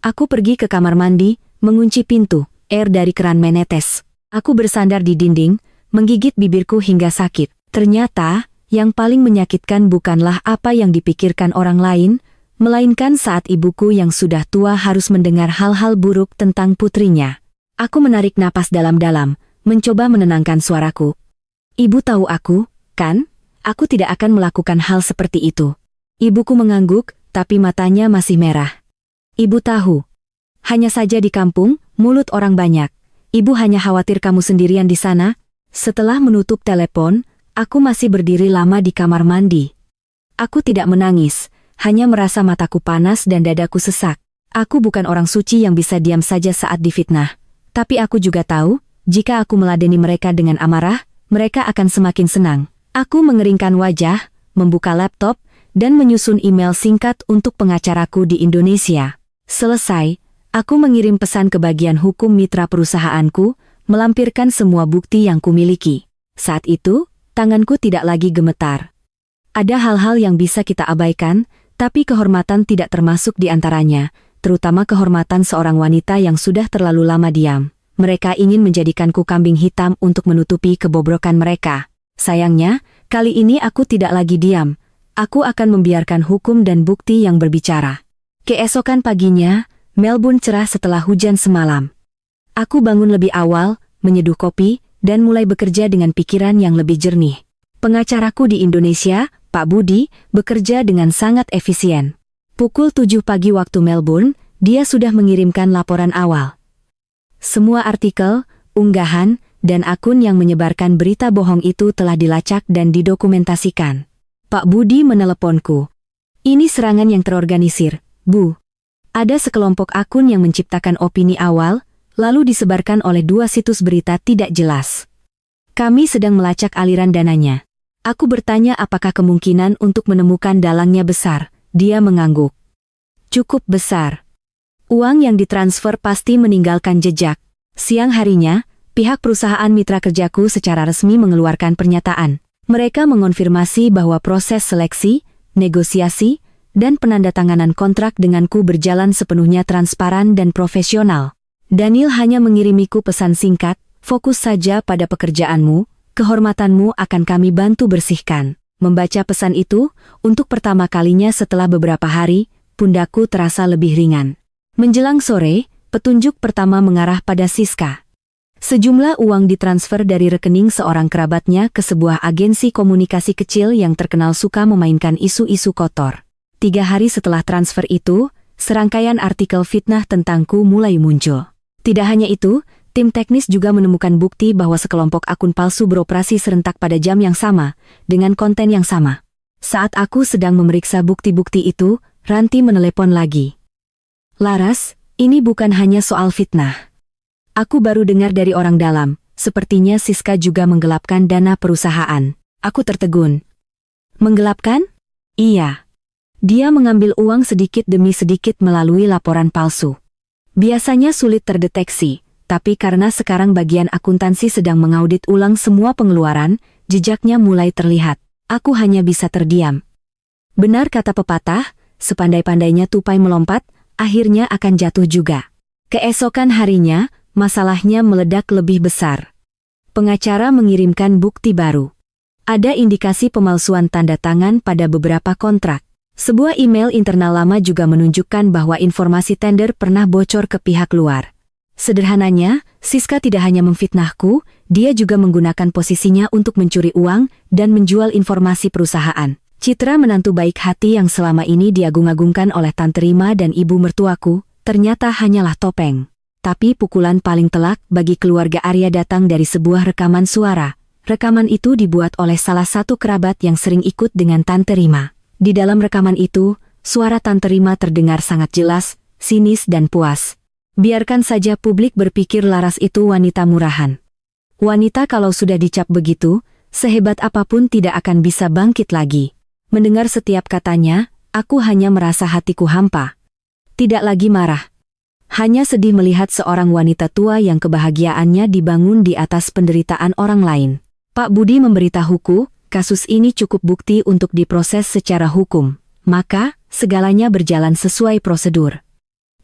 Aku pergi ke kamar mandi, mengunci pintu, air dari keran menetes. Aku bersandar di dinding, menggigit bibirku hingga sakit. Ternyata, yang paling menyakitkan bukanlah apa yang dipikirkan orang lain, melainkan saat ibuku yang sudah tua harus mendengar hal-hal buruk tentang putrinya. Aku menarik napas dalam-dalam, mencoba menenangkan suaraku. Ibu tahu aku, kan? Aku tidak akan melakukan hal seperti itu. Ibuku mengangguk, tapi matanya masih merah. Ibu tahu. Hanya saja di kampung, mulut orang banyak. Ibu hanya khawatir kamu sendirian di sana. Setelah menutup telepon, aku masih berdiri lama di kamar mandi. Aku tidak menangis, hanya merasa mataku panas dan dadaku sesak. Aku bukan orang suci yang bisa diam saja saat difitnah. Tapi aku juga tahu, jika aku meladeni mereka dengan amarah, mereka akan semakin senang. Aku mengeringkan wajah, membuka laptop, dan menyusun email singkat untuk pengacaraku di Indonesia. Selesai, aku mengirim pesan ke bagian hukum mitra perusahaanku, melampirkan semua bukti yang kumiliki. Saat itu, tanganku tidak lagi gemetar. Ada hal-hal yang bisa kita abaikan, tapi kehormatan tidak termasuk di antaranya, terutama kehormatan seorang wanita yang sudah terlalu lama diam. Mereka ingin menjadikanku kambing hitam untuk menutupi kebobrokan mereka. Sayangnya, kali ini aku tidak lagi diam. Aku akan membiarkan hukum dan bukti yang berbicara. Keesokan paginya, Melbourne cerah setelah hujan semalam. Aku bangun lebih awal, menyeduh kopi, dan mulai bekerja dengan pikiran yang lebih jernih. Pengacaraku di Indonesia, Pak Budi, bekerja dengan sangat efisien. Pukul 7 pagi waktu Melbourne, Dia sudah mengirimkan laporan awal. Semua artikel, unggahan, dan akun yang menyebarkan berita bohong itu telah dilacak dan didokumentasikan. Pak Budi meneleponku. Ini serangan yang terorganisir, Bu. Ada sekelompok akun yang menciptakan opini awal, lalu disebarkan oleh 2 situs berita tidak jelas. Kami sedang melacak aliran dananya. Aku bertanya apakah kemungkinan untuk menemukan dalangnya besar. Dia mengangguk. Cukup besar. Uang yang ditransfer pasti meninggalkan jejak. Siang harinya, pihak perusahaan mitra kerjaku secara resmi mengeluarkan pernyataan. Mereka mengonfirmasi bahwa proses seleksi, negosiasi, dan penandatanganan kontrak denganku berjalan sepenuhnya transparan dan profesional. Daniel hanya mengirimiku pesan singkat, fokus saja pada pekerjaanmu, kehormatanmu akan kami bantu bersihkan. Membaca pesan itu, untuk pertama kalinya setelah beberapa hari, pundakku terasa lebih ringan. Menjelang sore, petunjuk pertama mengarah pada Siska. Sejumlah uang ditransfer dari rekening seorang kerabatnya ke sebuah agensi komunikasi kecil yang terkenal suka memainkan isu-isu kotor. 3 hari setelah transfer itu, serangkaian artikel fitnah tentangku mulai muncul. Tidak hanya itu, tim teknis juga menemukan bukti bahwa sekelompok akun palsu beroperasi serentak pada jam yang sama, dengan konten yang sama. Saat aku sedang memeriksa bukti-bukti itu, Ranti menelepon lagi. Laras, ini bukan hanya soal fitnah. Aku baru dengar dari orang dalam, sepertinya Siska juga menggelapkan dana perusahaan. Aku tertegun. Menggelapkan? Iya. Dia mengambil uang sedikit demi sedikit melalui laporan palsu. Biasanya sulit terdeteksi, tapi karena sekarang bagian akuntansi sedang mengaudit ulang semua pengeluaran, jejaknya mulai terlihat. Aku hanya bisa terdiam. Benar kata pepatah, sepandai-pandainya tupai melompat, akhirnya akan jatuh juga. Keesokan harinya, masalahnya meledak lebih besar. Pengacara mengirimkan bukti baru. Ada indikasi pemalsuan tanda tangan pada beberapa kontrak. Sebuah email internal lama juga menunjukkan bahwa informasi tender pernah bocor ke pihak luar. Sederhananya, Siska tidak hanya memfitnahku, dia juga menggunakan posisinya untuk mencuri uang dan menjual informasi perusahaan. Citra menantu baik hati yang selama ini diagung-agungkan oleh Tante Rima dan ibu mertuaku, ternyata hanyalah topeng. Tapi pukulan paling telak bagi keluarga Arya datang dari sebuah rekaman suara. Rekaman itu dibuat oleh salah satu kerabat yang sering ikut dengan Tante Rima. Di dalam rekaman itu, suara Tante Rima terdengar sangat jelas, sinis dan puas. Biarkan saja publik berpikir Laras itu wanita murahan. Wanita kalau sudah dicap begitu, sehebat apapun tidak akan bisa bangkit lagi. Mendengar setiap katanya, aku hanya merasa hatiku hampa. Tidak lagi marah. Hanya sedih melihat seorang wanita tua yang kebahagiaannya dibangun di atas penderitaan orang lain. Pak Budi memberitahuku, kasus ini cukup bukti untuk diproses secara hukum. Maka, segalanya berjalan sesuai prosedur.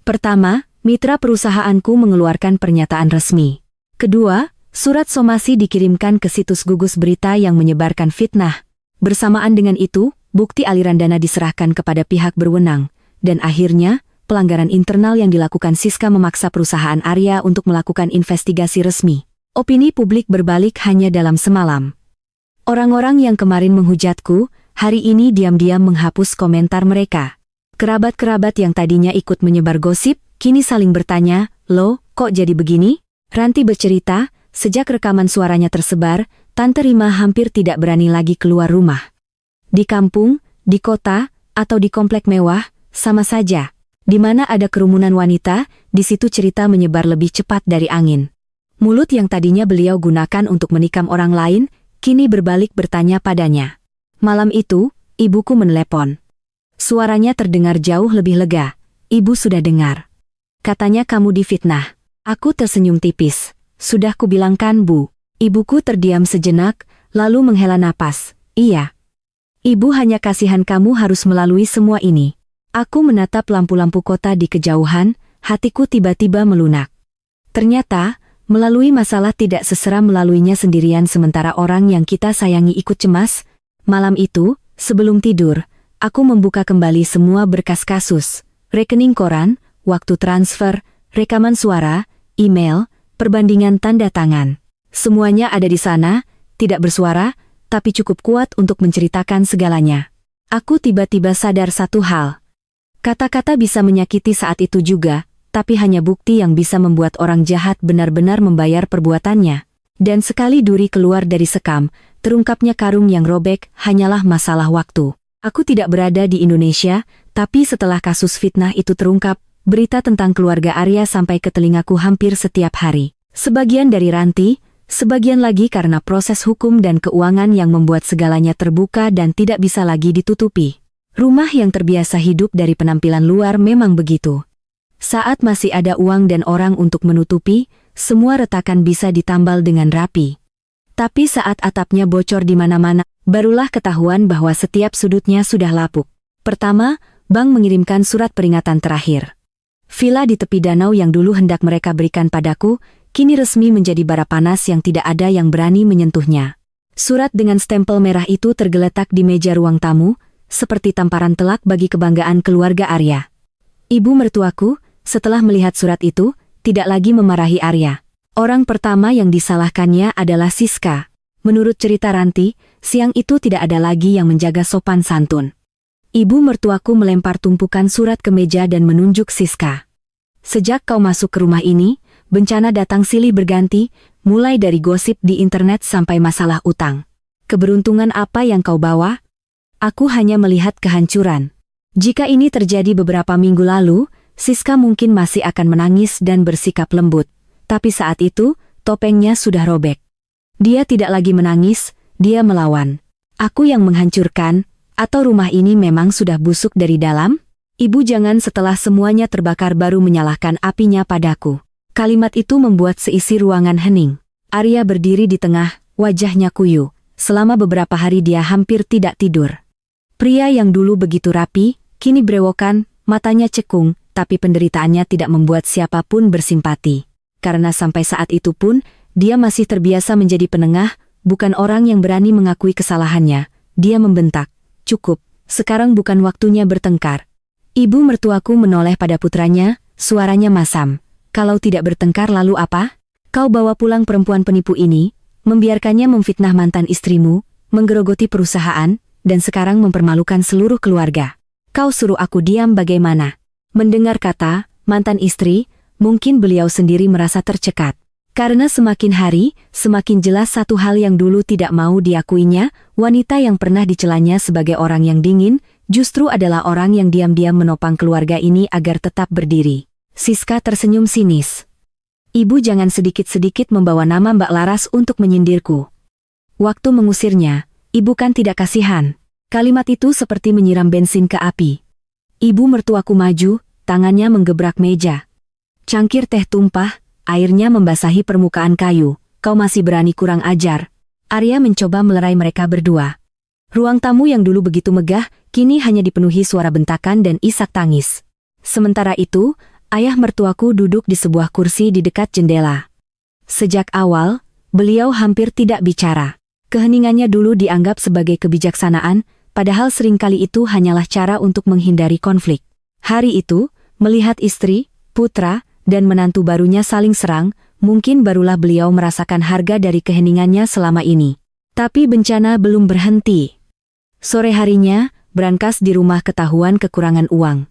Pertama, mitra perusahaanku mengeluarkan pernyataan resmi. Kedua, surat somasi dikirimkan ke situs gugus berita yang menyebarkan fitnah. Bersamaan dengan itu, bukti aliran dana diserahkan kepada pihak berwenang. Dan akhirnya, pelanggaran internal yang dilakukan Siska memaksa perusahaan Arya untuk melakukan investigasi resmi. Opini publik berbalik hanya dalam semalam. Orang-orang yang kemarin menghujatku, hari ini diam-diam menghapus komentar mereka. Kerabat-kerabat yang tadinya ikut menyebar gosip, kini saling bertanya, "Loh, kok jadi begini?" Ranti bercerita, sejak rekaman suaranya tersebar, Tante Rima hampir tidak berani lagi keluar rumah. Di kampung, di kota, atau di komplek mewah, sama saja. Di mana ada kerumunan wanita, di situ cerita menyebar lebih cepat dari angin. Mulut yang tadinya beliau gunakan untuk menikam orang lain, kini berbalik bertanya padanya. Malam itu, ibuku menelepon. Suaranya terdengar jauh lebih lega. "Ibu sudah dengar. Katanya kamu difitnah." Aku tersenyum tipis. "Sudah kubilangkan, Bu." Ibuku terdiam sejenak, lalu menghela napas. "Iya. Ibu hanya kasihan kamu harus melalui semua ini." Aku menatap lampu-lampu kota di kejauhan, hatiku tiba-tiba melunak. Ternyata, melalui masalah tidak seseram melaluinya sendirian sementara orang yang kita sayangi ikut cemas. Malam itu, sebelum tidur, aku membuka kembali semua berkas kasus, rekening koran, waktu transfer, rekaman suara, email, perbandingan tanda tangan. Semuanya ada di sana, tidak bersuara, tapi cukup kuat untuk menceritakan segalanya. Aku tiba-tiba sadar satu hal. Kata-kata bisa menyakiti saat itu juga, tapi hanya bukti yang bisa membuat orang jahat benar-benar membayar perbuatannya. Dan sekali duri keluar dari sekam, terungkapnya karung yang robek hanyalah masalah waktu. Aku tidak berada di Indonesia, tapi setelah kasus fitnah itu terungkap, berita tentang keluarga Arya sampai ke telingaku hampir setiap hari. Sebagian dari Ranti, sebagian lagi karena proses hukum dan keuangan yang membuat segalanya terbuka dan tidak bisa lagi ditutupi. Rumah yang terbiasa hidup dari penampilan luar memang begitu. Saat masih ada uang dan orang untuk menutupi, semua retakan bisa ditambal dengan rapi. Tapi saat atapnya bocor di mana-mana, barulah ketahuan bahwa setiap sudutnya sudah lapuk. Pertama, bank mengirimkan surat peringatan terakhir. Villa di tepi danau yang dulu hendak mereka berikan padaku, kini resmi menjadi bara panas yang tidak ada yang berani menyentuhnya. Surat dengan stempel merah itu tergeletak di meja ruang tamu, seperti tamparan telak bagi kebanggaan keluarga Arya. Ibu mertuaku, setelah melihat surat itu, tidak lagi memarahi Arya. Orang pertama yang disalahkannya adalah Siska. Menurut cerita Ranti, siang itu tidak ada lagi yang menjaga sopan santun. Ibu mertuaku melempar tumpukan surat ke meja dan menunjuk Siska. Sejak kau masuk ke rumah ini, bencana datang silih berganti, mulai dari gosip di internet sampai masalah utang. Keberuntungan apa yang kau bawa? Aku hanya melihat kehancuran. Jika ini terjadi beberapa minggu lalu, Siska mungkin masih akan menangis dan bersikap lembut. Tapi saat itu, topengnya sudah robek. Dia tidak lagi menangis, dia melawan. Aku yang menghancurkan, atau rumah ini memang sudah busuk dari dalam? Ibu jangan setelah semuanya terbakar baru menyalahkan apinya padaku. Kalimat itu membuat seisi ruangan hening. Arya berdiri di tengah, wajahnya kuyu. Selama beberapa hari dia hampir tidak tidur. Pria yang dulu begitu rapi, kini brewokan, matanya cekung, tapi penderitaannya tidak membuat siapapun bersimpati. Karena sampai saat itu pun, dia masih terbiasa menjadi penengah, bukan orang yang berani mengakui kesalahannya. Dia membentak, "Cukup, sekarang bukan waktunya bertengkar." Ibu mertuaku menoleh pada putranya, suaranya masam. "Kalau tidak bertengkar lalu apa? Kau bawa pulang perempuan penipu ini, membiarkannya memfitnah mantan istrimu, menggerogoti perusahaan, dan sekarang mempermalukan seluruh keluarga. Kau suruh aku diam bagaimana?" Mendengar kata mantan istri, mungkin beliau sendiri merasa tercekat. Karena semakin hari, semakin jelas satu hal yang dulu tidak mau diakuinya, wanita yang pernah dicelanya sebagai orang yang dingin, justru adalah orang yang diam-diam menopang keluarga ini agar tetap berdiri. Siska tersenyum sinis. "Ibu jangan sedikit-sedikit membawa nama Mbak Laras untuk menyindirku. Waktu mengusirnya, ibu kan tidak kasihan." Kalimat itu seperti menyiram bensin ke api. Ibu mertuaku maju, tangannya menggebrak meja. Cangkir teh tumpah, airnya membasahi permukaan kayu. "Kau masih berani kurang ajar." Arya mencoba melerai mereka berdua. Ruang tamu yang dulu begitu megah, kini hanya dipenuhi suara bentakan dan isak tangis. Sementara itu, ayah mertuaku duduk di sebuah kursi di dekat jendela. Sejak awal, beliau hampir tidak bicara. Keheningannya dulu dianggap sebagai kebijaksanaan, padahal seringkali itu hanyalah cara untuk menghindari konflik. Hari itu, melihat istri, putra, dan menantu barunya saling serang, mungkin barulah beliau merasakan harga dari keheningannya selama ini. Tapi bencana belum berhenti. Sore harinya, Brankas di rumah ketahuan kekurangan uang.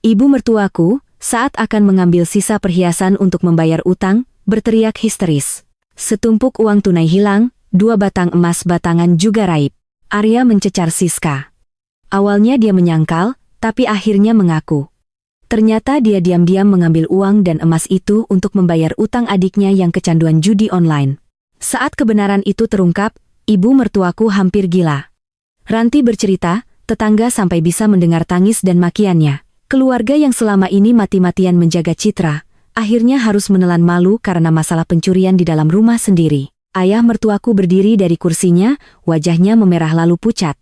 Ibu mertuaku, saat akan mengambil sisa perhiasan untuk membayar utang, berteriak histeris. Setumpuk uang tunai hilang, 2 batang emas batangan juga raib. Arya mencecar Siska. Awalnya dia menyangkal, tapi akhirnya mengaku. Ternyata dia diam-diam mengambil uang dan emas itu untuk membayar utang adiknya yang kecanduan judi online. Saat kebenaran itu terungkap, ibu mertuaku hampir gila. Ranti bercerita, tetangga sampai bisa mendengar tangis dan makiannya. Keluarga yang selama ini mati-matian menjaga citra, akhirnya harus menelan malu karena masalah pencurian di dalam rumah sendiri. Ayah mertuaku berdiri dari kursinya, wajahnya memerah lalu pucat.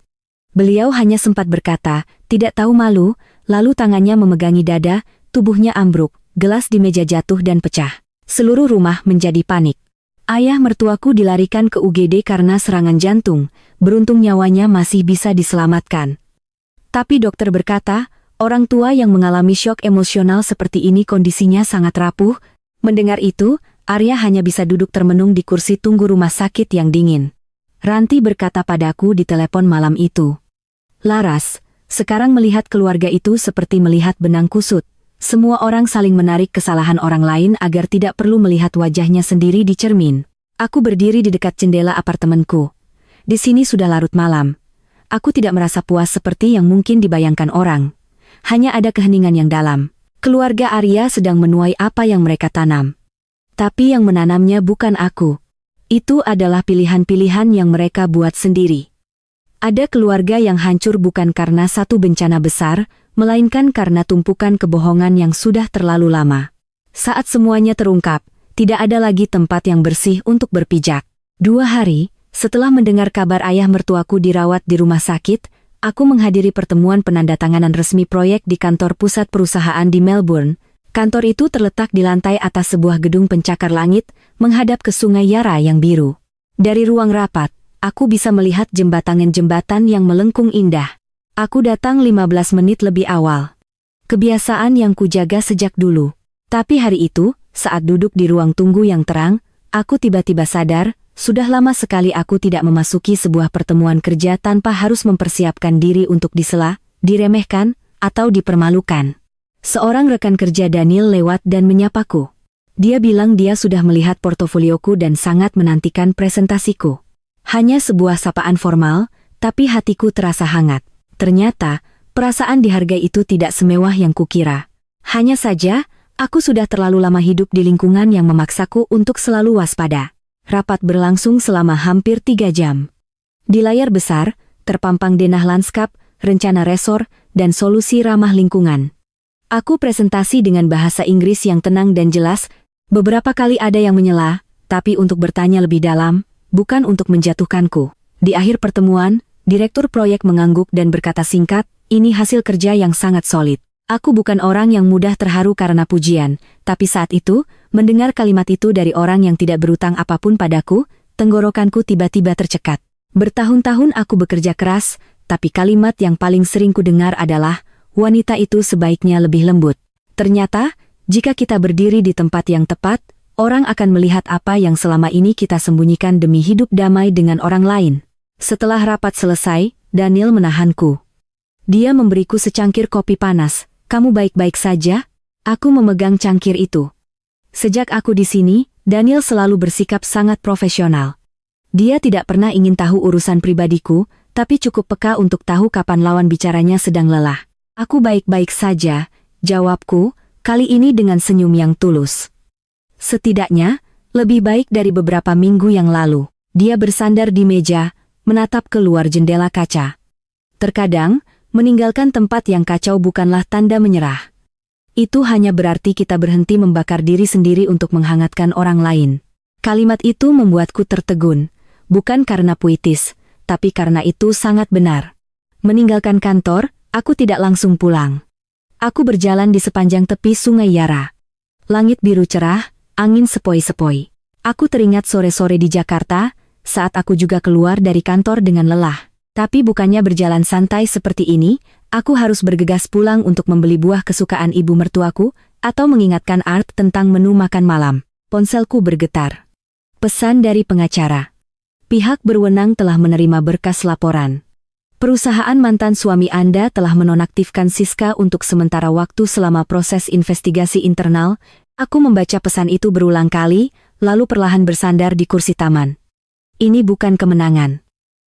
Beliau hanya sempat berkata, tidak tahu malu, lalu tangannya memegangi dada, tubuhnya ambruk, gelas di meja jatuh dan pecah. Seluruh rumah menjadi panik. Ayah mertuaku dilarikan ke UGD karena serangan jantung, beruntung nyawanya masih bisa diselamatkan. Tapi dokter berkata, orang tua yang mengalami syok emosional seperti ini kondisinya sangat rapuh. Mendengar itu, Arya hanya bisa duduk termenung di kursi tunggu rumah sakit yang dingin. Ranti berkata padaku di telepon malam itu, "Laras, Sekarang melihat keluarga itu seperti melihat benang kusut. Semua orang saling menarik kesalahan orang lain agar tidak perlu melihat wajahnya sendiri di cermin. Aku berdiri di dekat jendela apartemenku. Di sini sudah larut malam. Aku tidak merasa puas seperti yang mungkin dibayangkan orang. Hanya ada keheningan yang dalam. Keluarga Arya sedang menuai apa yang mereka tanam. Tapi yang menanamnya bukan aku. Itu adalah pilihan-pilihan yang mereka buat sendiri. Ada keluarga yang hancur bukan karena satu bencana besar, melainkan karena tumpukan kebohongan yang sudah terlalu lama. Saat semuanya terungkap, tidak ada lagi tempat yang bersih untuk berpijak. 2 hari, setelah mendengar kabar ayah mertuaku dirawat di rumah sakit, aku menghadiri pertemuan penandatanganan resmi proyek di kantor pusat perusahaan di Melbourne. Kantor itu terletak di lantai atas sebuah gedung pencakar langit, menghadap ke Sungai Yara yang biru. Dari ruang rapat, aku bisa melihat jembatan yang melengkung indah. Aku datang 15 menit lebih awal. Kebiasaan yang kujaga sejak dulu. Tapi hari itu, saat duduk di ruang tunggu yang terang, aku tiba-tiba sadar, sudah lama sekali aku tidak memasuki sebuah pertemuan kerja tanpa harus mempersiapkan diri untuk disela, diremehkan, atau dipermalukan. Seorang rekan kerja Daniel lewat dan menyapaku. Dia bilang dia sudah melihat portofolioku dan sangat menantikan presentasiku. Hanya sebuah sapaan formal, tapi hatiku terasa hangat. Ternyata, perasaan dihargai itu tidak semewah yang kukira. Hanya saja, aku sudah terlalu lama hidup di lingkungan yang memaksaku untuk selalu waspada. Rapat berlangsung selama hampir 3 jam. Di layar besar, terpampang denah lanskap, rencana resor, dan solusi ramah lingkungan. Aku presentasi dengan bahasa Inggris yang tenang dan jelas. Beberapa kali ada yang menyela, tapi untuk bertanya lebih dalam, bukan untuk menjatuhkanku. Di akhir pertemuan, direktur proyek mengangguk dan berkata singkat, "Ini hasil kerja yang sangat solid." Aku bukan orang yang mudah terharu karena pujian, tapi saat itu, mendengar kalimat itu dari orang yang tidak berutang apapun padaku, tenggorokanku tiba-tiba tercekat. Bertahun-tahun aku bekerja keras, tapi kalimat yang paling sering kudengar adalah, "Wanita itu sebaiknya lebih lembut." Ternyata, jika kita berdiri di tempat yang tepat, orang akan melihat apa yang selama ini kita sembunyikan demi hidup damai dengan orang lain. Setelah rapat selesai, Daniel menahanku. Dia memberiku secangkir kopi panas. "Kamu baik-baik saja?" Aku memegang cangkir itu. Sejak aku di sini, Daniel selalu bersikap sangat profesional. Dia tidak pernah ingin tahu urusan pribadiku, tapi cukup peka untuk tahu kapan lawan bicaranya sedang lelah. "Aku baik-baik saja," jawabku, kali ini dengan senyum yang tulus. Setidaknya, lebih baik dari beberapa minggu yang lalu. Dia bersandar di meja, menatap keluar jendela kaca. Terkadang, meninggalkan tempat yang kacau bukanlah tanda menyerah. Itu hanya berarti kita berhenti membakar diri sendiri untuk menghangatkan orang lain. Kalimat itu membuatku tertegun, bukan karena puitis, tapi karena itu sangat benar. Meninggalkan kantor, aku tidak langsung pulang. Aku berjalan di sepanjang tepi Sungai Yara. Langit biru cerah, angin sepoi-sepoi. Aku teringat sore-sore di Jakarta, saat aku juga keluar dari kantor dengan lelah. Tapi bukannya berjalan santai seperti ini, aku harus bergegas pulang untuk membeli buah kesukaan ibu mertuaku, atau mengingatkan Art tentang menu makan malam. Ponselku bergetar. Pesan dari pengacara. Pihak berwenang telah menerima berkas laporan. Perusahaan mantan suami Anda telah menonaktifkan Siska untuk sementara waktu selama proses investigasi internal. Aku membaca pesan itu berulang kali, lalu perlahan bersandar di kursi taman. Ini bukan kemenangan.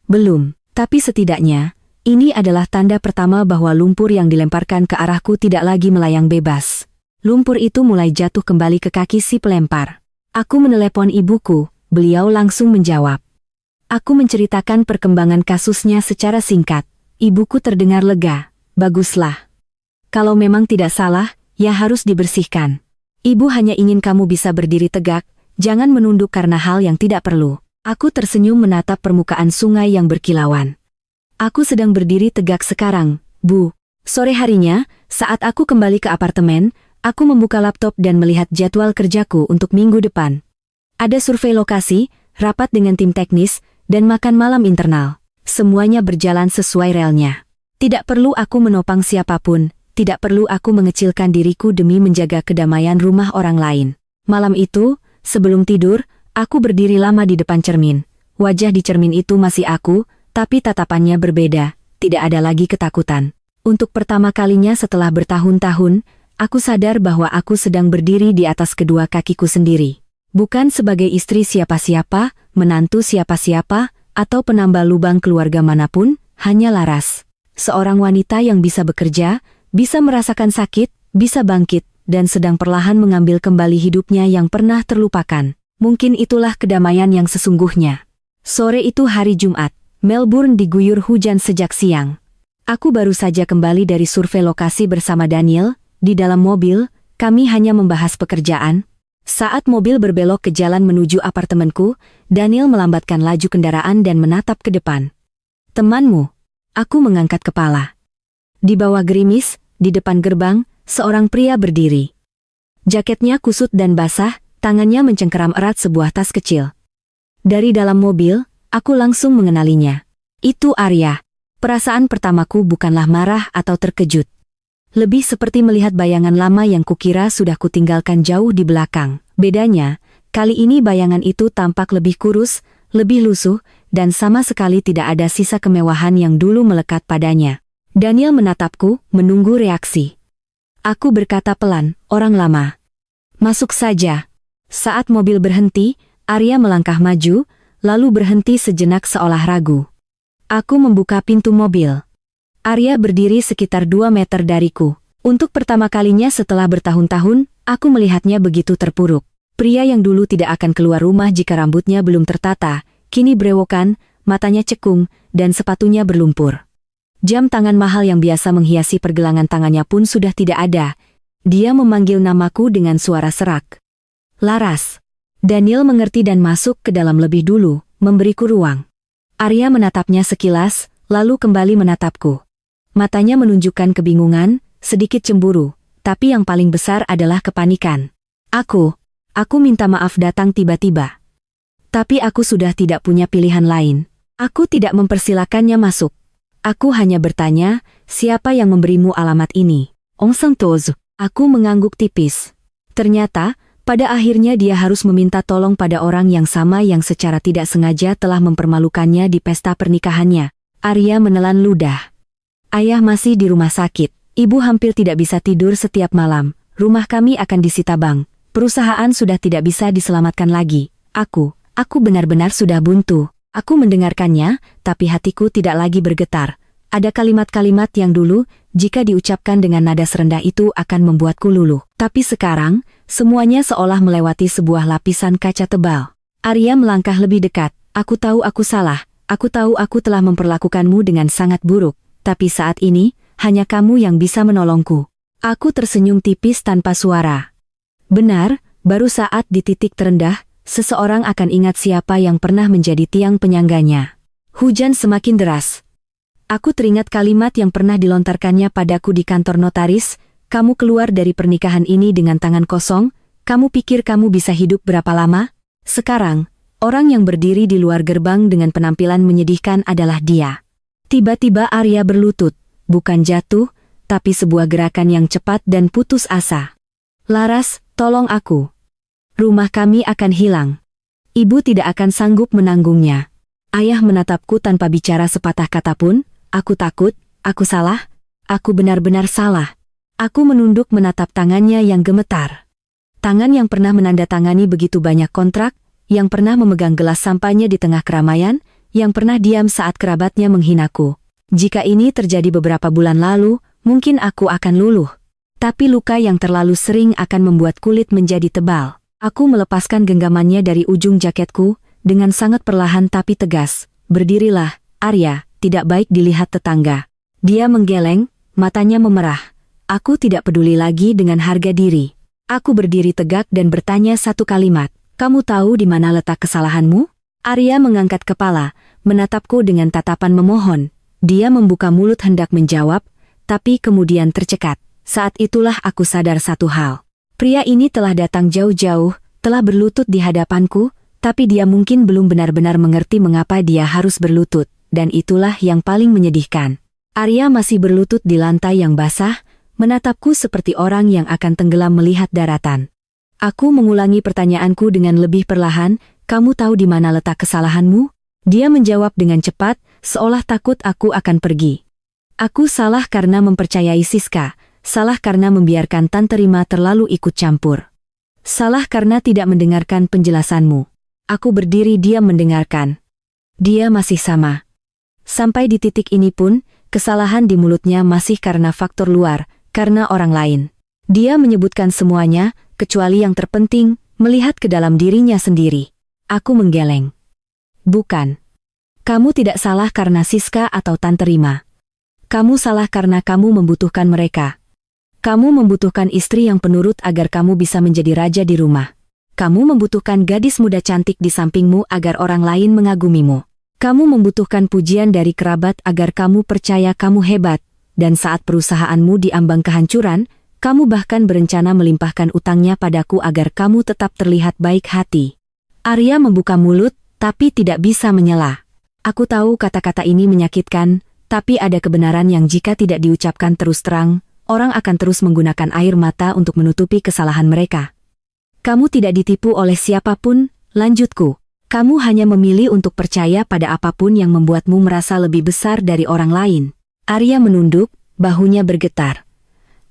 Belum, tapi setidaknya, ini adalah tanda pertama bahwa lumpur yang dilemparkan ke arahku tidak lagi melayang bebas. Lumpur itu mulai jatuh kembali ke kaki si pelempar. Aku menelepon ibuku, beliau langsung menjawab. Aku menceritakan perkembangan kasusnya secara singkat. Ibuku terdengar lega. "Baguslah. Kalau memang tidak salah, ya harus dibersihkan. Ibu hanya ingin kamu bisa berdiri tegak, jangan menunduk karena hal yang tidak perlu." Aku tersenyum menatap permukaan sungai yang berkilauan. "Aku sedang berdiri tegak sekarang, Bu." Sore harinya, saat aku kembali ke apartemen, aku membuka laptop dan melihat jadwal kerjaku untuk minggu depan. Ada survei lokasi, rapat dengan tim teknis, dan makan malam internal. Semuanya berjalan sesuai relnya. Tidak perlu aku menopang siapapun, tidak perlu aku mengecilkan diriku demi menjaga kedamaian rumah orang lain. Malam itu, sebelum tidur, aku berdiri lama di depan cermin. Wajah di cermin itu masih aku, tapi tatapannya berbeda, tidak ada lagi ketakutan. Untuk pertama kalinya setelah bertahun-tahun, aku sadar bahwa aku sedang berdiri di atas kedua kakiku sendiri. Bukan sebagai istri siapa-siapa, menantu siapa-siapa, atau penambal lubang keluarga manapun, hanya Laras. Seorang wanita yang bisa bekerja, bisa merasakan sakit, bisa bangkit, dan sedang perlahan mengambil kembali hidupnya yang pernah terlupakan. Mungkin itulah kedamaian yang sesungguhnya. Sore itu hari Jumat, Melbourne diguyur hujan sejak siang. Aku baru saja kembali dari survei lokasi bersama Daniel. Di dalam mobil, kami hanya membahas pekerjaan. Saat mobil berbelok ke jalan menuju apartemenku, Daniel melambatkan laju kendaraan dan menatap ke depan. "Temanmu?" Aku mengangkat kepala. Di bawah gerimis, di depan gerbang, seorang pria berdiri. Jaketnya kusut dan basah, tangannya mencengkeram erat sebuah tas kecil. Dari dalam mobil, aku langsung mengenalinya. Itu Arya. Perasaan pertamaku bukanlah marah atau terkejut. Lebih seperti melihat bayangan lama yang kukira sudah kutinggalkan jauh di belakang. Bedanya, kali ini bayangan itu tampak lebih kurus, lebih lusuh, dan sama sekali tidak ada sisa kemewahan yang dulu melekat padanya. Daniel menatapku, menunggu reaksi. Aku berkata pelan, "Orang lama." "Masuk saja." Saat mobil berhenti, Arya melangkah maju, lalu berhenti sejenak seolah ragu. Aku membuka pintu mobil. Arya berdiri sekitar 2 meter dariku. Untuk pertama kalinya setelah bertahun-tahun, aku melihatnya begitu terpuruk. Pria yang dulu tidak akan keluar rumah jika rambutnya belum tertata, kini brewokan, matanya cekung, dan sepatunya berlumpur. Jam tangan mahal yang biasa menghiasi pergelangan tangannya pun sudah tidak ada. Dia memanggil namaku dengan suara serak. "Laras." Daniel mengerti dan masuk ke dalam lebih dulu, memberiku ruang. Arya menatapnya sekilas, lalu kembali menatapku. Matanya menunjukkan kebingungan, sedikit cemburu, tapi yang paling besar adalah kepanikan. Aku minta maaf datang tiba-tiba. Tapi aku sudah tidak punya pilihan lain. Aku tidak mempersilakannya masuk. Aku hanya bertanya, "Siapa yang memberimu alamat ini?" "Ong Seng Toz." Aku mengangguk tipis. Ternyata, pada akhirnya dia harus meminta tolong pada orang yang sama yang secara tidak sengaja telah mempermalukannya di pesta pernikahannya. Arya menelan ludah. "Ayah masih di rumah sakit. Ibu hampir tidak bisa tidur setiap malam. Rumah kami akan disita bank. Perusahaan sudah tidak bisa diselamatkan lagi. Aku benar-benar sudah buntu." Aku mendengarkannya, tapi hatiku tidak lagi bergetar. Ada kalimat-kalimat yang dulu, jika diucapkan dengan nada serendah itu akan membuatku luluh. Tapi sekarang, semuanya seolah melewati sebuah lapisan kaca tebal. Arya melangkah lebih dekat. "Aku tahu aku salah. Aku tahu aku telah memperlakukanmu dengan sangat buruk. Tapi saat ini, hanya kamu yang bisa menolongku." Aku tersenyum tipis tanpa suara. Benar, baru saat di titik terendah, seseorang akan ingat siapa yang pernah menjadi tiang penyangganya. Hujan semakin deras. Aku teringat kalimat yang pernah dilontarkannya padaku di kantor notaris, "Kamu keluar dari pernikahan ini dengan tangan kosong, kamu pikir kamu bisa hidup berapa lama?" Sekarang, orang yang berdiri di luar gerbang dengan penampilan menyedihkan adalah dia. Tiba-tiba Arya berlutut, bukan jatuh, tapi sebuah gerakan yang cepat dan putus asa. "Laras, tolong aku. Rumah kami akan hilang. Ibu tidak akan sanggup menanggungnya." Ayah menatapku tanpa bicara sepatah kata pun. Aku takut, aku salah, aku benar-benar salah. Aku menunduk menatap tangannya yang gemetar. Tangan yang pernah menandatangani begitu banyak kontrak, yang pernah memegang gelas sampahnya di tengah keramaian, yang pernah diam saat kerabatnya menghinaku. Jika ini terjadi beberapa bulan lalu, mungkin aku akan luluh. Tapi luka yang terlalu sering akan membuat kulit menjadi tebal. Aku melepaskan genggamannya dari ujung jaketku, dengan sangat perlahan tapi tegas. "Berdirilah, Arya, tidak baik dilihat tetangga." Dia menggeleng, matanya memerah. Aku tidak peduli lagi dengan harga diri. Aku berdiri tegak dan bertanya satu kalimat, "Kamu tahu di mana letak kesalahanmu?" Arya mengangkat kepala, menatapku dengan tatapan memohon. Dia membuka mulut hendak menjawab, tapi kemudian tercekat. Saat itulah aku sadar satu hal. Pria ini telah datang jauh-jauh, telah berlutut di hadapanku, tapi dia mungkin belum benar-benar mengerti mengapa dia harus berlutut, dan itulah yang paling menyedihkan. Arya masih berlutut di lantai yang basah, menatapku seperti orang yang akan tenggelam melihat daratan. Aku mengulangi pertanyaanku dengan lebih perlahan, "Kamu tahu di mana letak kesalahanmu?" Dia menjawab dengan cepat, seolah takut aku akan pergi. Aku salah karena mempercayai Siska, salah karena membiarkan Tante Rima terlalu ikut campur. Salah karena tidak mendengarkan penjelasanmu. Aku berdiri diam mendengarkan. Dia masih sama. Sampai di titik ini pun, kesalahan di mulutnya masih karena faktor luar, karena orang lain. Dia menyebutkan semuanya, kecuali yang terpenting, melihat ke dalam dirinya sendiri. Aku menggeleng. Bukan. Kamu tidak salah karena Siska atau Tante Rima. Kamu salah karena kamu membutuhkan mereka. Kamu membutuhkan istri yang penurut agar kamu bisa menjadi raja di rumah. Kamu membutuhkan gadis muda cantik di sampingmu agar orang lain mengagumimu. Kamu membutuhkan pujian dari kerabat agar kamu percaya kamu hebat. Dan saat perusahaanmu diambang kehancuran, kamu bahkan berencana melimpahkan utangnya padaku agar kamu tetap terlihat baik hati. Arya membuka mulut, tapi tidak bisa menyela. Aku tahu kata-kata ini menyakitkan, tapi ada kebenaran yang jika tidak diucapkan terus terang, orang akan terus menggunakan air mata untuk menutupi kesalahan mereka. Kamu tidak ditipu oleh siapapun, lanjutku. Kamu hanya memilih untuk percaya pada apapun yang membuatmu merasa lebih besar dari orang lain. Arya menunduk, bahunya bergetar.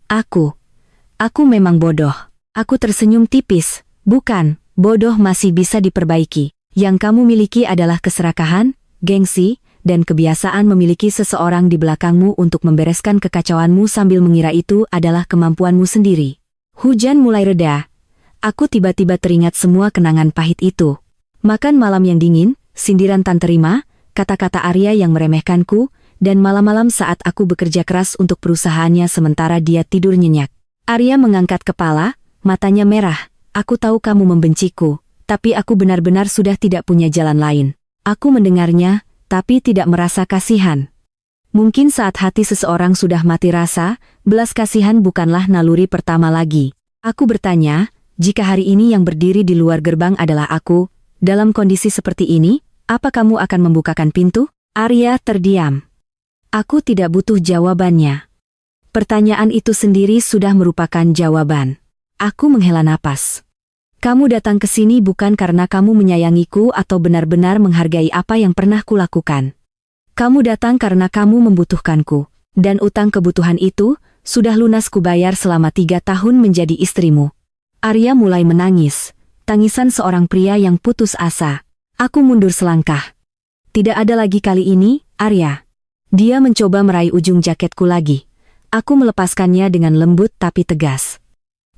Aku memang bodoh. Aku tersenyum tipis. Bukan, bodoh masih bisa diperbaiki. Yang kamu miliki adalah keserakahan, gengsi, dan kebiasaan memiliki seseorang di belakangmu untuk membereskan kekacauanmu sambil mengira itu adalah kemampuanmu sendiri. Hujan mulai reda. Aku tiba-tiba teringat semua kenangan pahit itu. Makan malam yang dingin, sindiran Tante Rima, kata-kata Arya yang meremehkanku, dan malam-malam saat aku bekerja keras untuk perusahaannya sementara dia tidur nyenyak. Arya mengangkat kepala, matanya merah. Aku tahu kamu membenciku, tapi aku benar-benar sudah tidak punya jalan lain. Aku mendengarnya, tapi tidak merasa kasihan. Mungkin saat hati seseorang sudah mati rasa, belas kasihan bukanlah naluri pertama lagi. Aku bertanya, jika hari ini yang berdiri di luar gerbang adalah aku, dalam kondisi seperti ini, apa kamu akan membukakan pintu? Arya terdiam. Aku tidak butuh jawabannya. Pertanyaan itu sendiri sudah merupakan jawaban. Aku menghela napas. Kamu datang ke sini bukan karena kamu menyayangiku atau benar-benar menghargai apa yang pernah kulakukan. Kamu datang karena kamu membutuhkanku. Dan utang kebutuhan itu, sudah lunas kubayar selama 3 tahun menjadi istrimu. Arya mulai menangis. Tangisan seorang pria yang putus asa. Aku mundur selangkah. Tidak ada lagi kali ini, Arya. Dia mencoba meraih ujung jaketku lagi. Aku melepaskannya dengan lembut tapi tegas.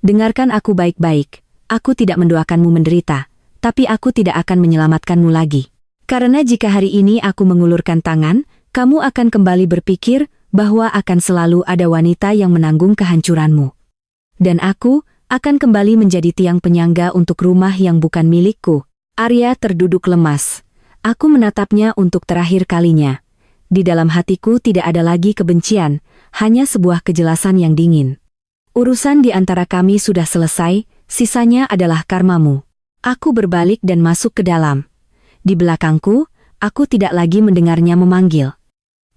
Dengarkan aku baik-baik. Aku tidak mendoakanmu menderita, tapi aku tidak akan menyelamatkanmu lagi. Karena jika hari ini aku mengulurkan tangan, kamu akan kembali berpikir bahwa akan selalu ada wanita yang menanggung kehancuranmu. Dan aku akan kembali menjadi tiang penyangga untuk rumah yang bukan milikku. Arya terduduk lemas. Aku menatapnya untuk terakhir kalinya. Di dalam hatiku tidak ada lagi kebencian, hanya sebuah kejelasan yang dingin. Urusan di antara kami sudah selesai. Sisanya adalah karmamu. Aku berbalik dan masuk ke dalam. Di belakangku, aku tidak lagi mendengarnya memanggil.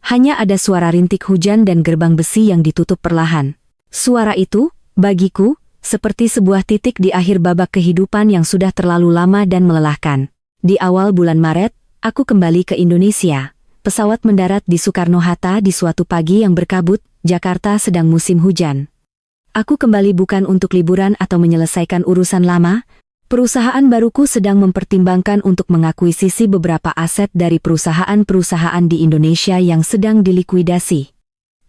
Hanya ada suara rintik hujan dan gerbang besi yang ditutup perlahan. Suara itu, bagiku, seperti sebuah titik di akhir babak kehidupan yang sudah terlalu lama dan melelahkan. Di awal bulan Maret, aku kembali ke Indonesia. Pesawat mendarat di Soekarno-Hatta di suatu pagi yang berkabut, Jakarta sedang musim hujan. Aku kembali bukan untuk liburan atau menyelesaikan urusan lama. Perusahaan baruku sedang mempertimbangkan untuk mengakuisisi beberapa aset dari perusahaan-perusahaan di Indonesia yang sedang dilikuidasi.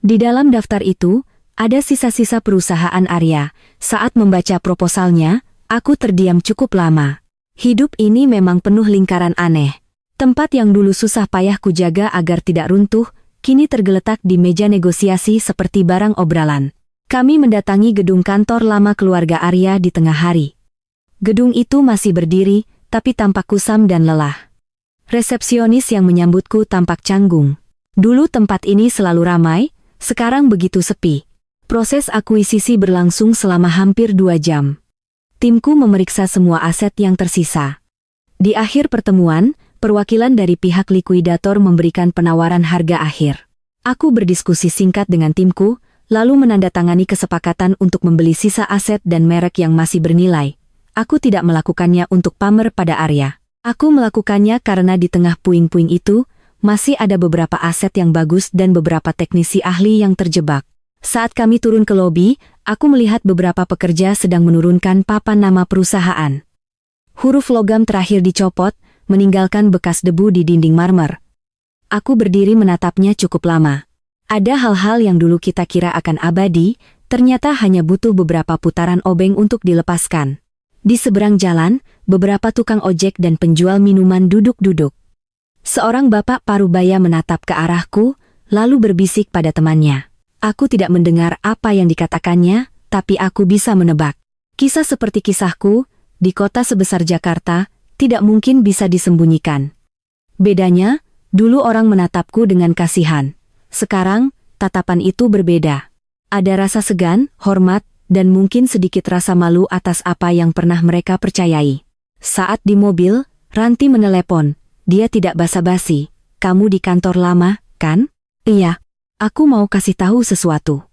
Di dalam daftar itu, ada sisa-sisa perusahaan Arya. Saat membaca proposalnya, aku terdiam cukup lama. Hidup ini memang penuh lingkaran aneh. Tempat yang dulu susah payah kujaga agar tidak runtuh, kini tergeletak di meja negosiasi seperti barang obrolan. Kami mendatangi gedung kantor lama keluarga Arya di tengah hari. Gedung itu masih berdiri, tapi tampak kusam dan lelah. Resepsionis yang menyambutku tampak canggung. Dulu tempat ini selalu ramai, sekarang begitu sepi. Proses akuisisi berlangsung selama hampir 2 jam. Timku memeriksa semua aset yang tersisa. Di akhir pertemuan, perwakilan dari pihak likuidator memberikan penawaran harga akhir. Aku berdiskusi singkat dengan timku, lalu menandatangani kesepakatan untuk membeli sisa aset dan merek yang masih bernilai. Aku tidak melakukannya untuk pamer pada Arya. Aku melakukannya karena di tengah puing-puing itu, masih ada beberapa aset yang bagus dan beberapa teknisi ahli yang terjebak. Saat kami turun ke lobi, aku melihat beberapa pekerja sedang menurunkan papan nama perusahaan. Huruf logam terakhir dicopot, meninggalkan bekas debu di dinding marmer. Aku berdiri menatapnya cukup lama. Ada hal-hal yang dulu kita kira akan abadi, ternyata hanya butuh beberapa putaran obeng untuk dilepaskan. Di seberang jalan, beberapa tukang ojek dan penjual minuman duduk-duduk. Seorang bapak parubaya menatap ke arahku, lalu berbisik pada temannya. Aku tidak mendengar apa yang dikatakannya, tapi aku bisa menebak. Kisah seperti kisahku, di kota sebesar Jakarta, tidak mungkin bisa disembunyikan. Bedanya, dulu orang menatapku dengan kasihan. Sekarang, tatapan itu berbeda. Ada rasa segan, hormat, dan mungkin sedikit rasa malu atas apa yang pernah mereka percayai. Saat di mobil, Ranti menelepon. Dia tidak basa-basi. Kamu di kantor lama, kan? Iya. Aku mau kasih tahu sesuatu.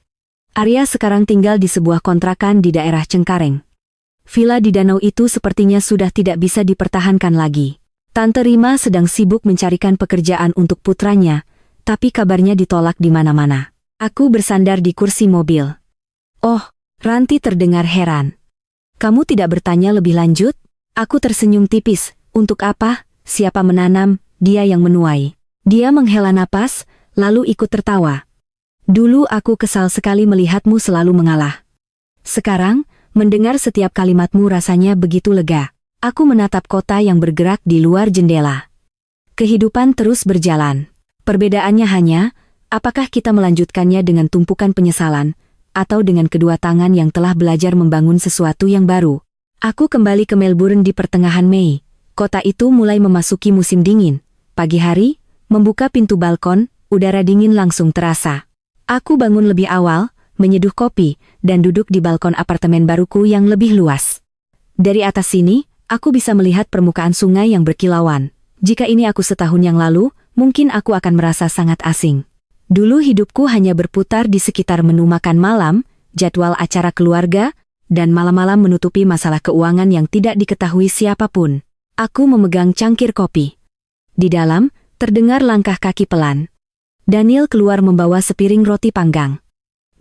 Arya sekarang tinggal di sebuah kontrakan di daerah Cengkareng. Villa di danau itu sepertinya sudah tidak bisa dipertahankan lagi. Tante Rima sedang sibuk mencarikan pekerjaan untuk putranya, tapi kabarnya ditolak di mana-mana. Aku bersandar di kursi mobil. Oh, Ranti terdengar heran. Kamu tidak bertanya lebih lanjut? Aku tersenyum tipis. Untuk apa? Siapa menanam? Dia yang menuai. Dia menghela napas, lalu ikut tertawa. Dulu aku kesal sekali melihatmu selalu mengalah. Sekarang, mendengar setiap kalimatmu rasanya begitu lega. Aku menatap kota yang bergerak di luar jendela. Kehidupan terus berjalan. Perbedaannya hanya, apakah kita melanjutkannya dengan tumpukan penyesalan, atau dengan kedua tangan yang telah belajar membangun sesuatu yang baru. Aku kembali ke Melbourne di pertengahan Mei. Kota itu mulai memasuki musim dingin. Pagi hari, membuka pintu balkon, udara dingin langsung terasa. Aku bangun lebih awal, menyeduh kopi, dan duduk di balkon apartemen baruku yang lebih luas. Dari atas sini, aku bisa melihat permukaan sungai yang berkilauan. Jika ini aku setahun yang lalu, mungkin aku akan merasa sangat asing. Dulu hidupku hanya berputar di sekitar menu makan malam, jadwal acara keluarga, dan malam-malam menutupi masalah keuangan yang tidak diketahui siapapun. Aku memegang cangkir kopi. Di dalam, terdengar langkah kaki pelan. Daniel keluar membawa sepiring roti panggang.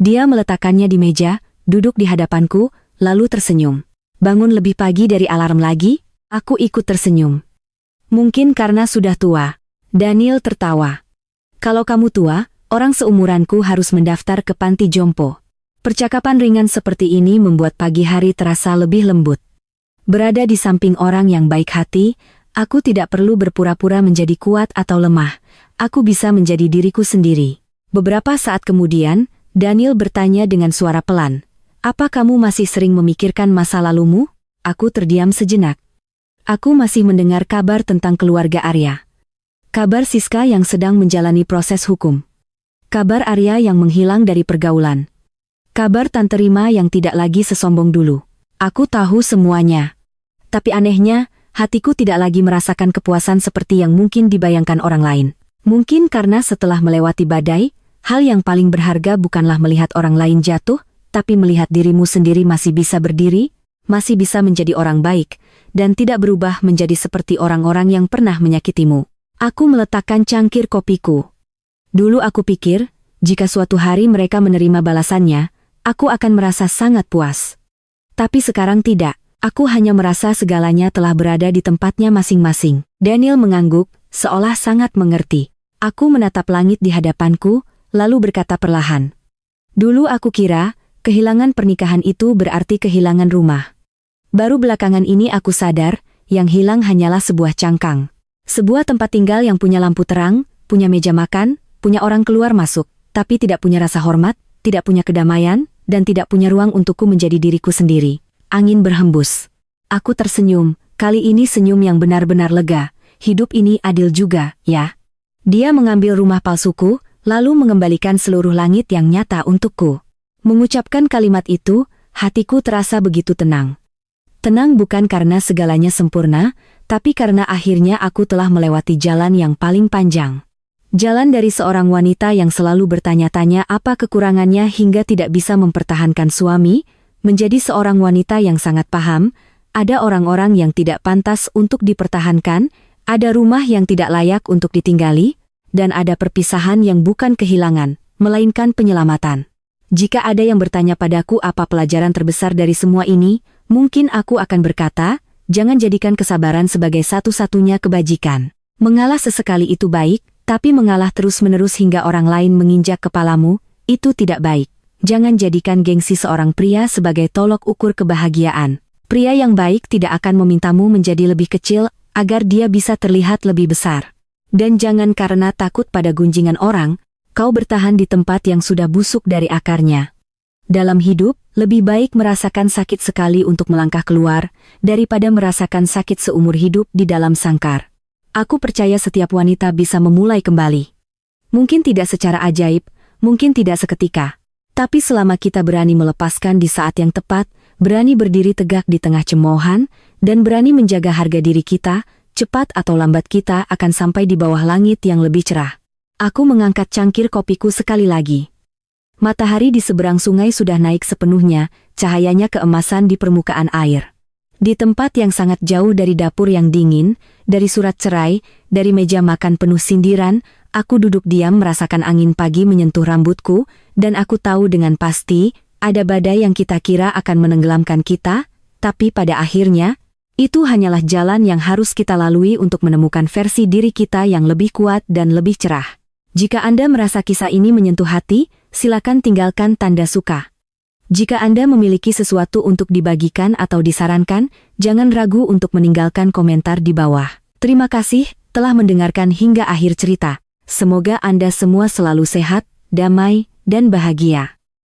Dia meletakkannya di meja, duduk di hadapanku, lalu tersenyum. Bangun lebih pagi dari alarm lagi? Aku ikut tersenyum. Mungkin karena sudah tua. Daniel tertawa. Kalau kamu tua, orang seumuranku harus mendaftar ke panti jompo. Percakapan ringan seperti ini membuat pagi hari terasa lebih lembut. Berada di samping orang yang baik hati, aku tidak perlu berpura-pura menjadi kuat atau lemah. Aku bisa menjadi diriku sendiri. Beberapa saat kemudian, Daniel bertanya dengan suara pelan. Apa kamu masih sering memikirkan masa lalumu? Aku terdiam sejenak. Aku masih mendengar kabar tentang keluarga Arya. Kabar Siska yang sedang menjalani proses hukum. Kabar Arya yang menghilang dari pergaulan. Kabar Tante Rima yang tidak lagi sesombong dulu. Aku tahu semuanya. Tapi anehnya, hatiku tidak lagi merasakan kepuasan seperti yang mungkin dibayangkan orang lain. Mungkin karena setelah melewati badai, hal yang paling berharga bukanlah melihat orang lain jatuh, tapi melihat dirimu sendiri masih bisa berdiri, masih bisa menjadi orang baik, dan tidak berubah menjadi seperti orang-orang yang pernah menyakitimu. Aku meletakkan cangkir kopiku. Dulu aku pikir, jika suatu hari mereka menerima balasannya, aku akan merasa sangat puas. Tapi sekarang tidak, aku hanya merasa segalanya telah berada di tempatnya masing-masing. Daniel mengangguk, seolah sangat mengerti. Aku menatap langit di hadapanku, lalu berkata perlahan. Dulu aku kira, kehilangan pernikahan itu berarti kehilangan rumah. Baru belakangan ini aku sadar, yang hilang hanyalah sebuah cangkang. Sebuah tempat tinggal yang punya lampu terang, punya meja makan, punya orang keluar masuk, tapi tidak punya rasa hormat, tidak punya kedamaian, dan tidak punya ruang untukku menjadi diriku sendiri. Angin berhembus. Aku tersenyum, kali ini senyum yang benar-benar lega. Hidup ini adil juga, ya. Dia mengambil rumah palsuku, lalu mengembalikan seluruh langit yang nyata untukku. Mengucapkan kalimat itu, hatiku terasa begitu tenang. Tenang bukan karena segalanya sempurna, tapi karena akhirnya aku telah melewati jalan yang paling panjang. Jalan dari seorang wanita yang selalu bertanya-tanya apa kekurangannya hingga tidak bisa mempertahankan suami, menjadi seorang wanita yang sangat paham, ada orang-orang yang tidak pantas untuk dipertahankan, ada rumah yang tidak layak untuk ditinggali, dan ada perpisahan yang bukan kehilangan, melainkan penyelamatan. Jika ada yang bertanya padaku apa pelajaran terbesar dari semua ini, mungkin aku akan berkata, jangan jadikan kesabaran sebagai satu-satunya kebajikan. Mengalah sesekali itu baik, tapi mengalah terus-menerus hingga orang lain menginjak kepalamu, itu tidak baik. Jangan jadikan gengsi seorang pria sebagai tolok ukur kebahagiaan. Pria yang baik tidak akan memintamu menjadi lebih kecil, agar dia bisa terlihat lebih besar. Dan jangan karena takut pada gunjingan orang, kau bertahan di tempat yang sudah busuk dari akarnya. Dalam hidup, lebih baik merasakan sakit sekali untuk melangkah keluar, daripada merasakan sakit seumur hidup di dalam sangkar. Aku percaya setiap wanita bisa memulai kembali. Mungkin tidak secara ajaib, mungkin tidak seketika. Tapi selama kita berani melepaskan di saat yang tepat, berani berdiri tegak di tengah cemoohan, dan berani menjaga harga diri kita, cepat atau lambat kita akan sampai di bawah langit yang lebih cerah. Aku mengangkat cangkir kopiku sekali lagi. Matahari di seberang sungai sudah naik sepenuhnya, cahayanya keemasan di permukaan air. Di tempat yang sangat jauh dari dapur yang dingin, dari surat cerai, dari meja makan penuh sindiran, aku duduk diam merasakan angin pagi menyentuh rambutku, dan aku tahu dengan pasti, ada badai yang kita kira akan menenggelamkan kita, tapi pada akhirnya, itu hanyalah jalan yang harus kita lalui untuk menemukan versi diri kita yang lebih kuat dan lebih cerah. Jika Anda merasa kisah ini menyentuh hati, silakan tinggalkan tanda suka. Jika Anda memiliki sesuatu untuk dibagikan atau disarankan, jangan ragu untuk meninggalkan komentar di bawah. Terima kasih telah mendengarkan hingga akhir cerita. Semoga Anda semua selalu sehat, damai, dan bahagia.